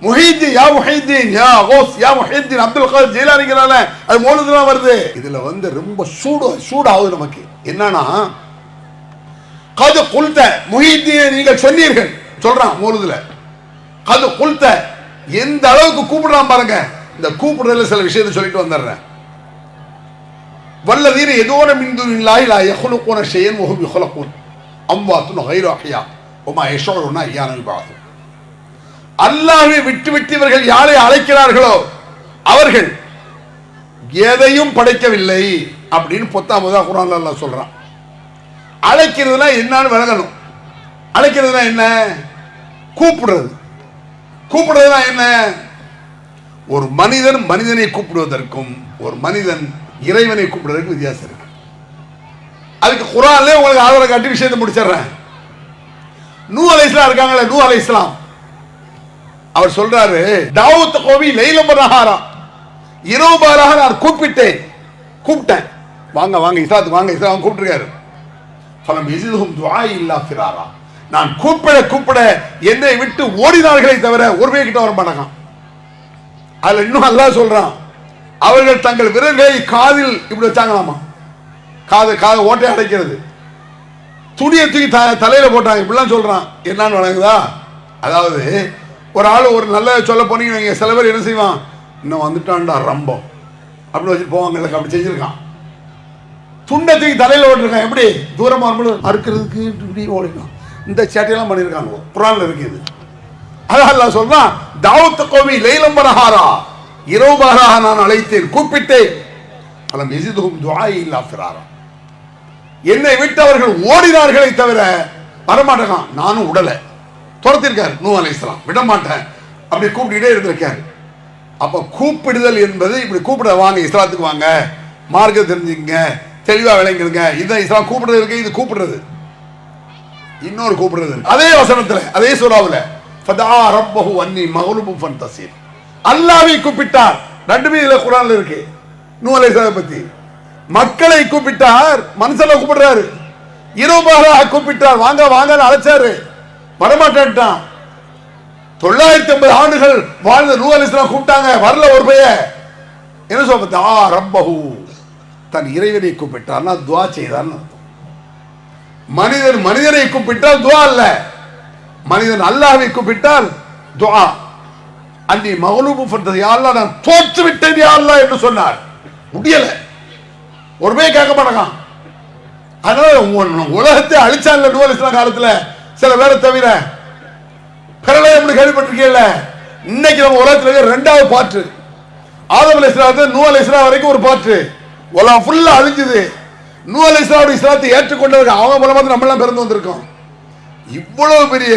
முஹித்தீன் யா முஹித்தீன் யா கௌஸ் யா முஹித்தீன் அப்துல் காதர் ஜீலானிங்கறால அது மௌலூதுல வருது. இதுல வந்து ரொம்ப சூடாகுது நமக்கு. என்னன்னா கது குல்த முஹித்தீன் நீங்கள் சொன்னீர்கள் சொல்றான் மௌலூதுல. கது குல்த எந்த அளவுக்கு கூப்பிடுறான் பாருங்க. இந்த கூப்பிடுறதுல சில விஷயத்தை சொல்லிட்டு வந்துடுறேன். வல்லதீன யதூன மின் துனில்லாஹி லா யഖ்லுகூன ஷையன் வஹும் யഖ்லுகூன் அம்வாத்துன் கைரு அஹ்யா வமா யஷூருன அய்யான யபஅத். அல்லாஹ்வை விட்டு இவர்கள் யாரை அழைக்கிறார்களோ அவர்கள் எதையும் படைக்கவில்லை அப்படின்னு 19 குர்ஆன்ல அல்லாஹ் சொல்றான். அழைக்கிறதுனா என்னன்னு விளங்கணும். அழைக்கிறதுனா என்ன? கூப்பிடுறது. கூப்பிடுறதுனா என்ன? ஒரு மனிதன் மனிதனை கூப்பிடுவதற்கும் ஒரு மனிதன் இறைவனை கூப்பிடுவதற்கு வித்தியாசம் இருக்கு. அதுக்கு குர்ஆன்ல உங்களுக்கு ஆதாரம் காட்டி விஷயத்தை முடிச்சிடுறேன். நூ அலைஹிஸ்ஸலாம் இருக்காங்களே, நூ அலைஹிஸ்ஸலாம் அவர் சொல்றாரு, தாவூத் கோவி லைலம் நஹாரா இரவு பகலாக நான் கூப்பிட்டேன் வாங்க வாங்க இஸ்லாத்துக்கு வாங்க இஸ்லாம் கூப்பிட்டுருக்காரு. ஃபலம் யஸிதுஹும் துஆஇ இல்லா ஃபிராரா. நான் கூப்பிட என்னை விட்டு ஓடினார்களே தவிர ஒரு பேர் கிட்ட வர மாட்டாங்க. அதுல இன்னும் அல்லாஹ் சொல்றான், அவர்கள் தங்கள் விரல்களை காதில் இப்படி வச்சாங்களாமா. காது ஓட்டை அடைக்கிறது. துணியை தூக்கி தலையில போட்டாங்க. இப்படிலாம் சொல்றான். என்னன்னு வழங்குதா? அதாவது ஒரு ஆள் ஒரு நல்ல சொல்ல போனீங்க, சில பேர் என்ன செய்வான், இன்னும் வந்துட்டான்டா ரம்பம் அப்படி வச்சுட்டு போவாங்க. அப்படி செஞ்சிருக்கான். துண்டை தூக்கி தலையில ஓட்டிருக்கான். எப்படி தூரமா வரும்போது அறுக்கிறதுக்கு இப்படி ஓடிக்கலாம். இந்த சேட்டையெல்லாம் பண்ணியிருக்காங்க. குர்ஆன்ல இருக்குது. அதான் அல்லாஹ் சொல்றான், தாவூத் கௌமி லைலம் நஹாரா இரவு பகலாக நான் அழைத்தேன் கூப்பிட்டேன். ஃபலம் யஸிதுஹும் துஆஇ இல்லா ஃபிராரா. என்னை விட்டு அவர்கள் ஓடினார்களே தவிர வரமாட்டாங்க. நானும் உடலை துரத்திருக்காரு நூ அலைஹிஸ்ஸலாம். விட மாட்டேன் அப்படி கூப்பிட்டுட்டே இருந்திருக்காரு. அப்ப கூப்பிடுதல் என்பது இப்படி கூப்பிட வாங்க இஸ்லாத்துக்கு வாங்க, மார்க்கம் தெரிஞ்சுங்க, தெளிவா விளங்குங்க. இதுதான் இஸ்லாம் கூப்பிடுறது இருக்கு. இது கூப்பிடுறது. இன்னொரு கூப்பிடுறது அதே வசனத்துல அதே சூராவுல ஃபதா ரப்பஹு அன்னி மக்லூபுன் ஃபன்தஸிர். அல்லாஹ்வை கூப்பிட்டார். ரெண்டுமே இதுல குர்ஆன்ல இருக்கு. நூ அலைஹிஸ்ஸலாம் பத்தி மக்களை கூப்பிட்டார், மனுஷனை கூப்பிடுறாரு. இரவு பகலாக கூப்பிட்டார், வாங்க வாங்கன்னு அழைச்சாரு, வரமாட்டான். 950 ஆண்டுகள் வாழ்ந்த நூ அலைஹிஸ்ஸலாம் கூப்பிட்டாங்க, வரல ஒரு பையன். என்ன சொல்றது? ரப்பஹு தன் இறைவனை கூப்பிட்டார்னா துஆ செய்தார்னு அர்த்தம். மனிதன் மனிதனை கூப்பிட்டால் துஆ அல்ல, மனிதன் அல்லாஹ்வை கூப்பிட்டால் துஆ. அன்னி மக்லூபுன் ஃபன்தஸிர். யா அல்லாஹ் நான் தோற்று விட்டேன் யா அல்லாஹ் என்று சொன்னார். முடியல, ஒரு பேர் கேட்க மாட்டாங்க. அதனால உலகத்தை அழிச்சான்ல நூ அலைஹிஸ்ஸலாம் காலத்துல சில பேரை தவிர. பிரளயம் கேள்விப்பட்டிருக்கீங்கல்ல? இன்னைக்கு நம்ம உலகத்துல ரெண்டாவது பாட்டு. ஆதம் அலைஹிஸ்ஸலாம் நூ அலைஹிஸ்ஸலாம் வரைக்கும் ஒரு பாட்டு. உலகம் ஃபுல்லா அழிஞ்சுது. நூ அலைஹிஸ்ஸலாம் இஸ்லாத்தை ஏற்றுக்கொண்டவர்கள் அவங்க மூலமா நம்ம எல்லாம் பிறந்து வந்திருக்கோம். இவ்வளவு பெரிய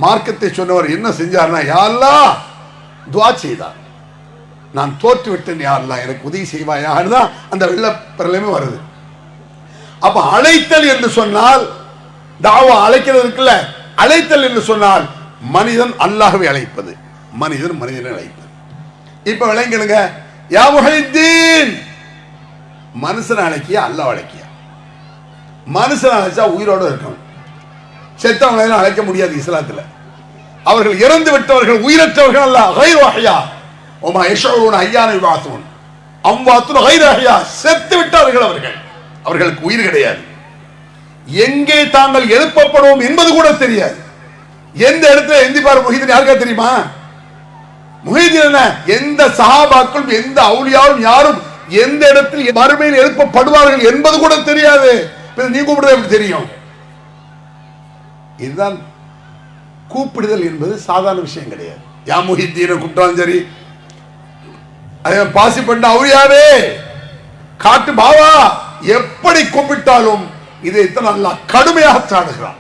மார்க்கத்தை சொன்னவர் என்ன செஞ்சார்னா, யா அல்லாஹ் துஆ செய்தார். நான் தோற்று விட்டேன் யா அல்லாஹ் எனக்கு உதவி செய்வாயான்னு தான் அந்த வெள்ள பிரளயமே வருது. அப்ப அழைத்தல் என்று சொன்னால் தாவா அழைக்கிறது இருக்குல்ல, அழைத்தல் என்று சொன்னால் மனிதன் அல்லாஹ்வை அழைப்பது, மனிதன் மனிதனை அழைப்பது. இப்ப விளங்கிடுங்க. யா முஹித்தீன் மனுஷனை அழைக்கியா அல்லாஹ் அழைக்கியா? மனுஷனை அழைச்சா உயிரோடு இருக்கணும். செத்தவங்களை அழைக்க முடியாது இஸ்லாத்துல. அவர்கள் இறந்து விட்டவர்கள் உயிரற்றவர்கள் அல்ல. கைரு அஹ்யா வமா யஷூருன அய்யான யுபஅஸூன் அம்வாத்துன் கைரு அஹ்யா. செத்து விட்டார்கள் அவர்கள், அவர்களுக்கு உயிர் கிடையாது. எங்கே தாங்கள் எழுப்பப்படுவோம் என்பது கூட தெரியாது. எந்த இடத்துல எந்திப்பார் முஹிதீன் யாருக்கா தெரியுமா? முஹிதீன் என்ன, எந்த சஹாபாக்களும் எந்த அவுலியாவும் யாரும் எந்த இடத்தில் மறுமையில் எழுப்பப்படுவார்கள் என்பது கூட தெரியாது. நீ கூப்பிடுறது எப்படி தெரியும்? இதுதான் கூப்பிடுதல் என்பது சாதாரண விஷயம் கிடையாது. யா முஹிதீனை கூப்பிட்டாலும் சரி, அதே பாசி பண்ண அவுலியாவே காட்டு பாவா எப்படி கூப்பிட்டாலும் இதை அல்லாஹ் கடுமையாக சாடுகிறான்.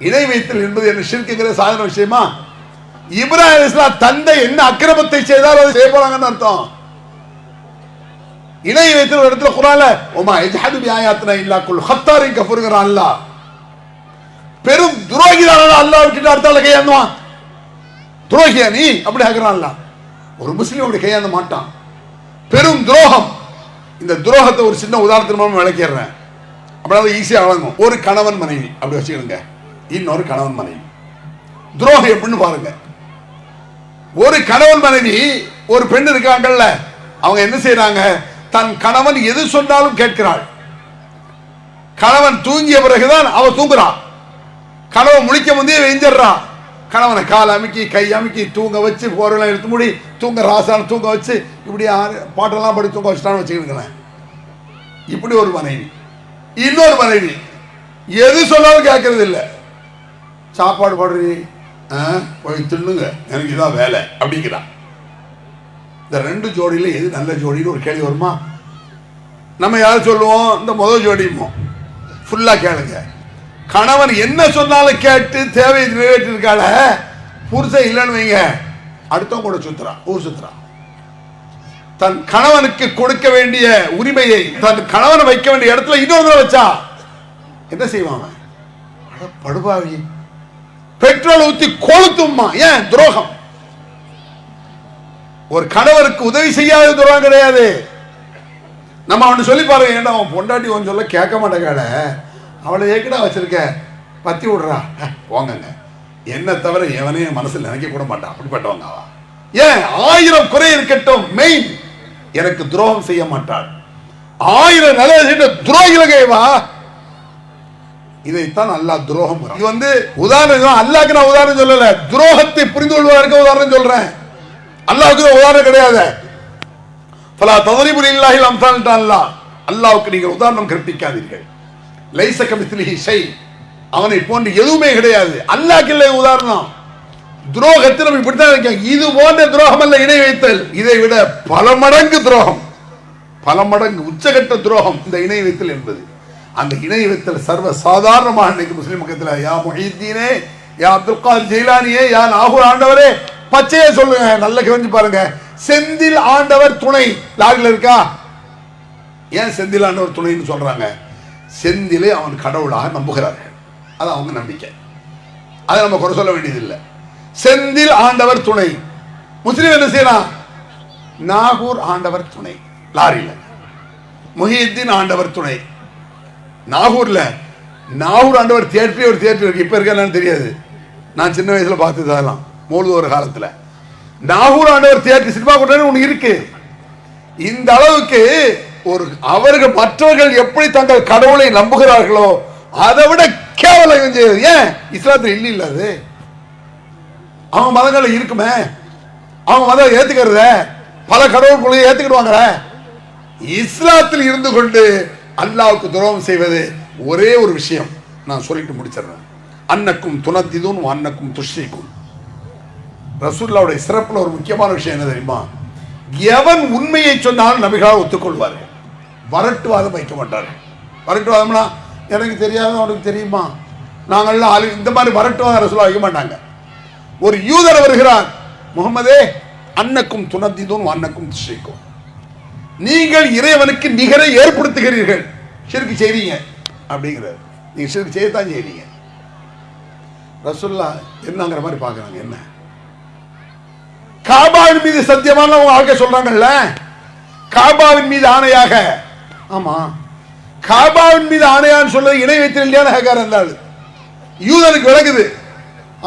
இணை வைத்தல் என்பது என்ன ஷிர்க்குங்கிற சாதாரண விஷயமா? இப்ராஹிம் அலைஹிஸ்ஸலாம் தந்தை என்ன அக்கிரமத்தை செய்தால் அதை செய்ய போறாங்கன்னு அர்த்தம். இணை வைத்தல் ஒரு இடத்துல குர்ஆன்ல வமா யஜ்ஹது பிஆயாத்தினா இல்லா குல் ஹத்தாரின் கஃபர்ங்கறான் அல்லாஹ். பெரும் துரோகிதான அல்லாஹ் விட்டுட்டு அடுத்தால கையாண்டுவான். துரோகியா நீ அப்படி ஆக்குறான் அல்லாஹ். ஒரு முஸ்லீம் அப்படி கையாள மாட்டான். பெரும் துரோகம். இந்த துரோகத்தை ஒரு சின்ன உதாரணத்தின் மூலம் விளக்கிடுறேன், அப்படின்னா ஈஸியா வழங்கும். ஒரு கணவன் மனைவி அப்படி வச்சுக்கிடுங்க, இன்னொரு கணவன் மனைவி. துரோகம் எப்படின்னு பாருங்க. ஒரு கணவன் மனைவி, ஒரு பெண் இருக்காங்கல்ல, அவங்க என்ன செய்யறாங்க, தன் கணவன் எது சொன்னாலும் கேட்கிறாள். கணவன் தூங்கிய பிறகுதான் அவ தூங்குறான். கணவன் முழிக்க முந்தைய வெஞ்சிடறான். கணவனை கால் அமுக்கி கை அமுக்கி தூங்க வச்சு, போரெல்லாம் எடுத்து மூடி தூங்க ராசான தூங்க வச்சு, இப்படி பாட்டெல்லாம் படி தூங்க வச்சுட்டான்னு வச்சுக்கிடுங்களேன். இப்படி ஒரு மனைவி. இன்னொரு மனைவி எது சொன்னாலும் கேட்கறது இல்லை. சாப்பாடு போடுறீ, போய் தின்னுங்க, எனக்கு இதான் வேலை அப்படிங்கிறான். இந்த ரெண்டு ஜோடியில எது நல்ல ஜோடின்னு ஒரு கேள்வி வருமா? நம்ம யாரும் சொல்லுவோம், இந்த முதல் ஜோடிமோ. ஃபுல்லா கேளுங்க. கணவன் என்ன சொன்னாலும் கேட்டு தேவையை நிறைவேற்றிருக்கால, புருஷன் இல்லைன்னு வைங்க, அடுத்தவங்க கூட சுத்துறான், ஊர் சுத்துறான். தன் கணவனுக்கு கொடுக்க வேண்டிய உரிமையை தன் கணவனை வைக்க வேண்டிய இடத்துல இன்னொரு வச்சா என்ன செய்வாங்க? படுபாவி, பெட்ரோல் ஊத்தி கொளுத்துமா. ஏன்? துரோகம். ஒரு கணவருக்கு உதவி செய்யாத துரோகம் கிடையாது. நம்ம அவனு சொல்லி பாருங்க, ஏன்னா அவன் பொண்டாட்டி ஒன்று சொல்ல கேட்க மாட்டேங்காட, அவளை ஏக்கிட்டா வச்சிருக்க, பத்தி விடுறா, போங்க. என்ன தவிர எவனையும் மனசில் நினைக்க கூட மாட்டான். அப்படிப்பட்டவங்க அவ. ஏன்? 1000 குறை இருக்கட்டும், மெயின் எனக்கு துரோகம் செய்ய மாட்டாள். 1000 நல்ல துரோகிலகைவா. இதைத்தான் அல்லாஹ் துரோகம். இது வந்து உதாரணம், அல்லாஹ்க்கு நான் உதாரணம் சொல்லல, துரோகத்தை புரிந்து கொள்வதற்கு உதாரணம் சொல்றேன். அல்லாஹ்வுக்கு உதாரணம் கிடையாது. ஃபலா தத்ரிபு லில்லாஹில் அம்சால். அல்லாஹ், அல்லாஹ்வுக்கு நீங்கள் உதாரணம் கற்பிக்காதீர்கள். லைஸ கமிஸ்லிஹி ஷை, அவனை போன்று எதுவுமே கிடையாது. அல்லாஹ்க்கு இல்லை உதாரணம். துரோகத்தில் நம்ம இப்படித்தான் இருக்காங்க. இது போன்ற துரோகம் அல்ல இணை வைத்தல், இதை விட பல மடங்கு துரோகம், பல மடங்கு உச்சகட்ட துரோகம் இந்த இணை வைத்தல் என்பது. அந்த இணை வைத்தல் சர்வ சாதாரணமாக இன்னைக்கு முஸ்லிம் மக்கத்தில், யா முஹீத்தீனே, யா அப்துல் காதிர் ஜெயிலானியே, யா நாகூர் ஆண்டவரே, பச்சையே சொல்லுங்க, நல்ல கவனிச்சு பாருங்க. செந்தில் ஆண்டவர் துணை லாகில் இருக்கா? ஏன் செந்தில் ஆண்டவர் துணைன்னு சொல்றாங்க? செந்திலே அவன் கடவுளாக நம்புகிறார்கள், அது அவங்க நம்பிக்கை, அதை நம்ம குறை சொல்ல வேண்டியதில்லை. செந்தில் ஆண்டவர் துணை. முஸ்லிம் என்ன செய்யலாம்? நாகூர் ஆண்டவர் துணை லாரியில, முஹியுத்தீன் ஆண்டவர் துணை நாகூர்ல. நாகூர் ஆண்டவர் தியேட்டர், ஒரு தியேட்டர் இருக்கு, இப்ப இருக்கான்னு தெரியாது, நான் சின்ன வயசுல பார்த்தது அதெல்லாம், மூழ்கு ஒரு காலத்துல. நாகூர் ஆண்டவர் தியேட்டர் சினிமா கூட்டம் ஒண்ணு இருக்கு. இந்த அளவுக்கு ஒரு அவர்கள் மற்றவர்கள் எப்படி தங்கள் கடவுளை நம்புகிறார்களோ அதை விட கேவலம் செய்யுது. ஏன்? இஸ்லாத்தில் இல்ல அது. அவங்க மதங்கள் இருக்குமே, அவங்க மதம் ஏத்துக்கிறத பல கடவுள்களை ஏத்துக்கிடுவாங்க. இஸ்லாத்தில் இருந்து கொண்டு அல்லாஹ்வுக்கு துரோகம் செய்வது ஒரே ஒரு விஷயம், நான் சொல்லிட்டு முடிச்சிடுறேன். அன்னக்கும் துனத்திதுன் அன்னக்கும் துஷ்ரிக்கும். ரசூலுல்லாஹ்வுடைய சிறப்புல ஒரு முக்கியமான விஷயம் என்ன தெரியுமா? எவன் உண்மையை சொன்னாலும் நபிகளால் ஒத்துக்கொள்வார்கள், வரட்டுவாதம் வைக்க மாட்டார்கள். வரட்டுவாதம்னா எனக்கு தெரியாத அவனுக்கு தெரியுமா, நாங்கள்லாம் இந்த மாதிரி வரட்டுவாதம் ரசூலுல்லாஹ் வைக்க மாட்டாங்க. ஒரு யூதர் வருகிறார், முகமதே அன்னக்கும் துனத்திதுன் அன்னக்கும் துஷ்ரிக்கும், நீங்கள் இறைவனுக்கு நிகரை ஏற்படுத்துகிறீர்கள், ஷிர்க் செய்றீங்க அப்படிங்கிறார். நீங்க ஷிர்க் செய்யத்தான் செய்றீங்க. ரசூலுல்லாஹ் என்னங்கிற மாதிரி பார்க்கறாங்க. என்ன? காபாவின் மீது சத்தியமான ஆக சொல்றாங்கல்ல, காபாவின் மீது ஆணையாக. ஆமா, காபாவின் மீது ஆணையான்னு சொல்றது இணை வைத்தல் இல்லையான ஹகார் இருந்தாள். யூதனுக்கு விளக்குது.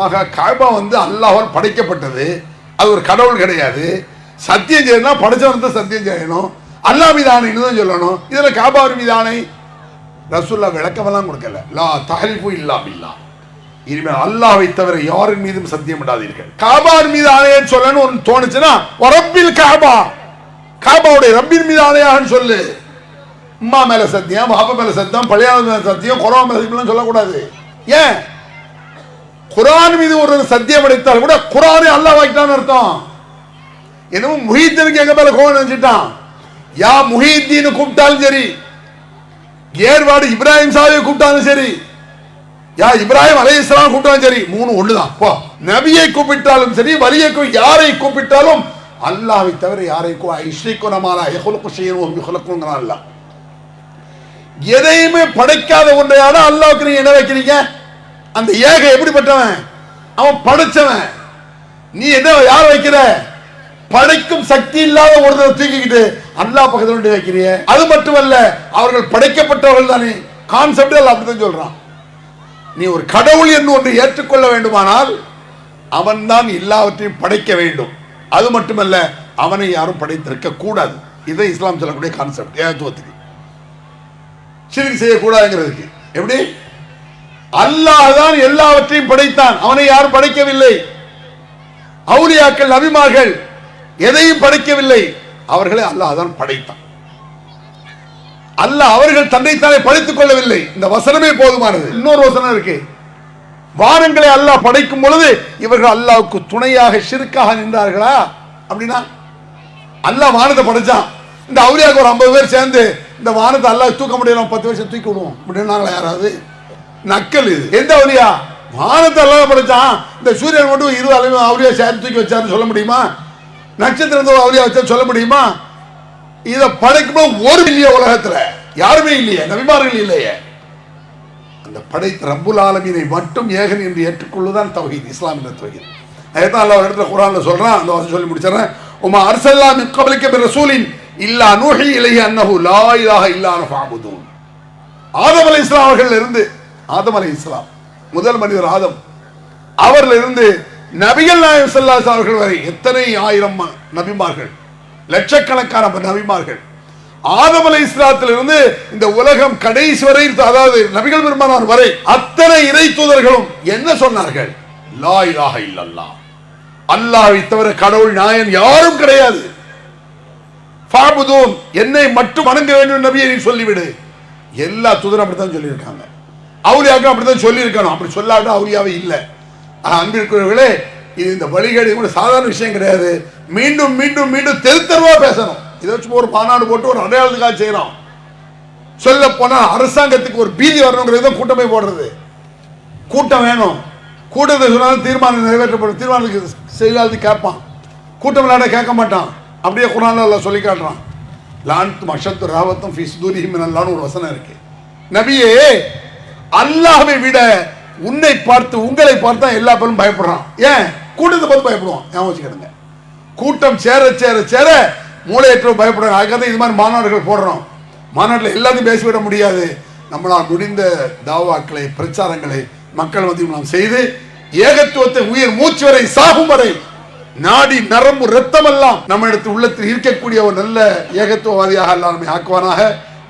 ஆக காபா வந்து அல்லாஹ்வால் படைக்கப்பட்டது, அது ஒரு கடவுள் கிடையாது. சத்தியம் செய்யணும், படைச்சவன் சத்தியம் செய்யணும், அல்லாஹ் மீது ஆணைன்னு தான் சொல்லணும். இதுல காபாவின் மீது ஆணை ரசூலுல்லாஹ் விளக்கமெல்லாம் கொடுக்கல. லா தஹலிஃபு இல்லா பில்லாஹ், இனிமேல் அல்லாஹ்வை தவிர யாரின் மீதும் சத்தியம் விடாதீர்கள். காபாவின் மீது ஆணையன்னு சொல்லணும் ஒன்று தோணுச்சுன்னா ரப்பில் காபா, காபாவுடைய ரப்பின் மீது ஆணையாகன்னு சொல்லு. அம்மா மேல சத்தியம், பாப்பா மேல சத்தியம், பழைய மேல சத்தியம், குர்ஆன் மேல சத்தியம் சொல்லக்கூடாது. ஏன்? குர்ஆன் மீது ஒரு சத்தியம் அடைத்தால் கூட குர்ஆனை அல்லாஹ் வாக்கிட்டான்னு அர்த்தம். என்னமோ முஹீத்தீனுக்கு எங்க மேல கோவம் நினைச்சிட்டான். யா முஹீத்தீன் கூப்பிட்டாலும் சரி, ஏர்வாடு இப்ராஹிம் சாஹிபை கூப்பிட்டாலும் சரி, யா இப்ராஹிம் அலைஹிஸ்ஸலாம் கூப்பிட்டாலும் சரி, மூணு ஒண்ணுதான். போ, நபியை கூப்பிட்டாலும் சரி, வலியை யாரை கூப்பிட்டாலும் அல்லாஹ்வை தவிர யாரை அல்லாஹ் எதையுமே படைக்காத ஒன்றையான அல்லாஹ்வுக்கு நீங்க என்ன வைக்கிறீங்க? அந்த ஏக எப்படிப்பட்டவன்? அவன் படைச்சவன். நீ என்ன யார் வைக்கிற? படைக்கும் சக்தி இல்லாத ஒருத்தரை தூக்கிக்கிட்டு அல்லாஹ் பக்கத்துல கொண்டு வைக்கிறிய. அது மட்டுமல்ல, அவர்கள் படைக்கப்பட்டவர்கள் தானே. கான்செப்ட் அப்படிதான் சொல்றான். நீ ஒரு கடவுள் என்று ஒன்று ஏற்றுக்கொள்ள வேண்டுமானால் அவன் தான் எல்லாவற்றையும் படைக்க வேண்டும். அது மட்டுமல்ல, அவனை யாரும் படைத்திருக்க கூடாது. இதை இஸ்லாம் சொல்லக்கூடிய கான்செப்ட். ஏகத்துவத்துக்கு ஷிர்க் செய்யக்கூடாதுங்கிறதுக்கு. எப்படி? அல்லாஹ் தான் எல்லாவற்றையும் படைத்தான், அவனை யாரும் படைக்கவில்லை. அவுலியாக்கள் நபிமார்கள் எதையும் படைக்கவில்லை, அவர்களை அல்லாஹ் தான் படைத்தான். அல்லாஹ் அவர்கள் தன்னைத்தானே படைத்துக் கொள்ளவில்லை. இந்த வசனமே போதுமானது. இன்னொரு வசனம் இருக்கு, வானங்களை அல்லாஹ் படைக்கும் பொழுது இவர்கள் அல்லாஹ்வுக்கு துணையாக ஷிர்காக நின்றார்களா? அப்படின்னா அல்லாஹ் வானத்தை படைச்சான், இந்த அவுலியாக்கு ஒரு 50 பேர் சேர்ந்து இந்த வானத்தை அல்லாஹ் தூக்க முடியல, 10 வருஷம் தூக்கி விடுவோம் அப்படின்னாங்களா யாராவது? நக்கல் இது. எந்த அவுலியா? வானத்தை அல்லாஹ் படைச்சான், இந்த சூரியன் மட்டும் 20 அவுலியா சேர்ந்து தூக்கி வச்சாருன்னு சொல்ல முடியுமா? நட்சத்திரம் அவுலியா வச்சா சொல்ல முடியுமா? இதை படைக்கும் ஒரு இல்லையே, உலகத்துல யாருமே இல்லையே, நபிமார்கள் இல்லையே. அந்த படைத்த ரப்புல் ஆலமீனை மட்டும் ஏகன் என்று ஏற்றுக்கொள்ளுதான் தௌஹீத், இஸ்லாம் என்ற தௌஹீத். அதைத்தான் அல்லாஹ் ஒரு இடத்துல குர்ஆன்ல சொல்றான். அந்த வசனம் சொல்லி முடிச்சறேன். உமா அர்ஸல்னா மின் கப்லிக மின் ரசூலின் இல்லா நூஹி இலைஹி அன்னஹு லா இலாஹ இல்லா அன ஃபஅபுதூன். ஆதம் அலைஹிஸ்ஸலாம் அவர்கள் இருந்து, ஆதம் அலைஹிஸ்ஸலாம் முதல் மனிதர் ஆதம், அவர்ல இருந்து நபிகள் நாயகம் ஸல்லல்லாஹு அலைஹி அவர்கள் வரை எத்தனை ஆயிரம் நபிமார்கள், லட்சக்கணக்கான நபிமார்கள். ஆதம் அலைஹிஸ்ஸலாத்திலிருந்து இந்த உலகம் கடைசி வரை, அதாவது நபிகள் பெருமானார் வரை அத்தனை இறை தூதர்களும் என்ன சொன்னார்கள்? லா இலாஹ இல்லல்லாஹ், அல்லாஹ்வை தவிர கடவுள் நாயன் யாரும் கிடையாது. ஃபஅபுதூன், என்னை மட்டும் வணங்க வேண்டும் நபியை நீ சொல்லிவிடு. எல்லா தூதரும் அப்படித்தான் சொல்லியிருக்காங்க. அவுலியாக்கள் அப்படித்தான் சொல்லியிருக்கணும். அப்படி சொல்லாட்டா அவுலியாவே இல்லை. அன்பிற்குரியவர்களே, இது இந்த வழிகேடு கூட சாதாரண விஷயம் கிடையாது. மீண்டும் மீண்டும் மீண்டும் தெருத்தருவா பேசணும். இதை வச்சு ஒரு மாநாடு போட்டு ஒரு அடையாளத்துக்காக செய்யறோம். சொல்ல போனா அரசாங்கத்துக்கு ஒரு பீதி வரணுங்கிறது கூட்டமே போடுறது. கூட்டம் வேணும், கூட்டத்தை சொன்னாலும் தீர்மானம் நிறைவேற்றப்படும். தீர்மானத்துக்கு செயலாளர் கேட்பான், கூட்டம் விளையாட கேட்க மாட்டான். அப்படியே குர்ஆன்ல சொல்லி காட்டுறான். லான்தும் அஷத்து ராவத்தும் ஃபீ சுதூரிஹிம் மினல்லாஹ்னு ஒரு வசனம் இருக்கு. நபியே, அல்லாஹ்வை விட உன்னை பார்த்து உங்களை பார்த்தா எல்லா பேரும் பயப்படுறான். ஏன்? கூட்டத்தை பார்த்து பயப்படுவான். ஞாபகம் வச்சுக்கிடுங்க. கூட்டம் சேர சேர சேர மூளையற்ற பயப்படுறாங்க. அதுக்காக இது மாதிரி மாநாடுகள் போடுறோம். மாநாட்டில் எல்லாத்தையும் பேசிவிட முடியாது. நம்மளால் முடிந்த தாவாக்களை, பிரச்சாரங்களை மக்கள் மத்தியில் நாம் செய்து ஏகத்துவத்தை உயிர் மூச்சு வரை சாகும் வரை நாடி நரம்பு ரத்தம் எல்லாம் நம்ம இடத்தில் உள்ளத்தில் இருக்கக்கூடிய ஒரு நல்ல ஏகத்துவவாதியாக அல்லாஹ் நம்மை ஆக்குவானாக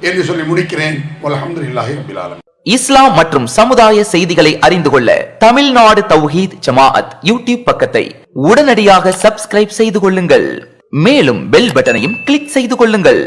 என்று சொல்லி முடிக்கிறேன். அல்ஹம்துலில்லாஹி ரப்பில் ஆலமீன். இஸ்லாம் மற்றும் சமுதாய செய்திகளை அறிந்து கொள்ள தமிழ்நாடு தௌஹீத் ஜமாஅத் யூடியூப் பக்கத்தை உடனடியாக சப்ஸ்கிரைப் செய்து கொள்ளுங்கள். மேலும் பெல் பட்டனையும் கிளிக் செய்து கொள்ளுங்கள்.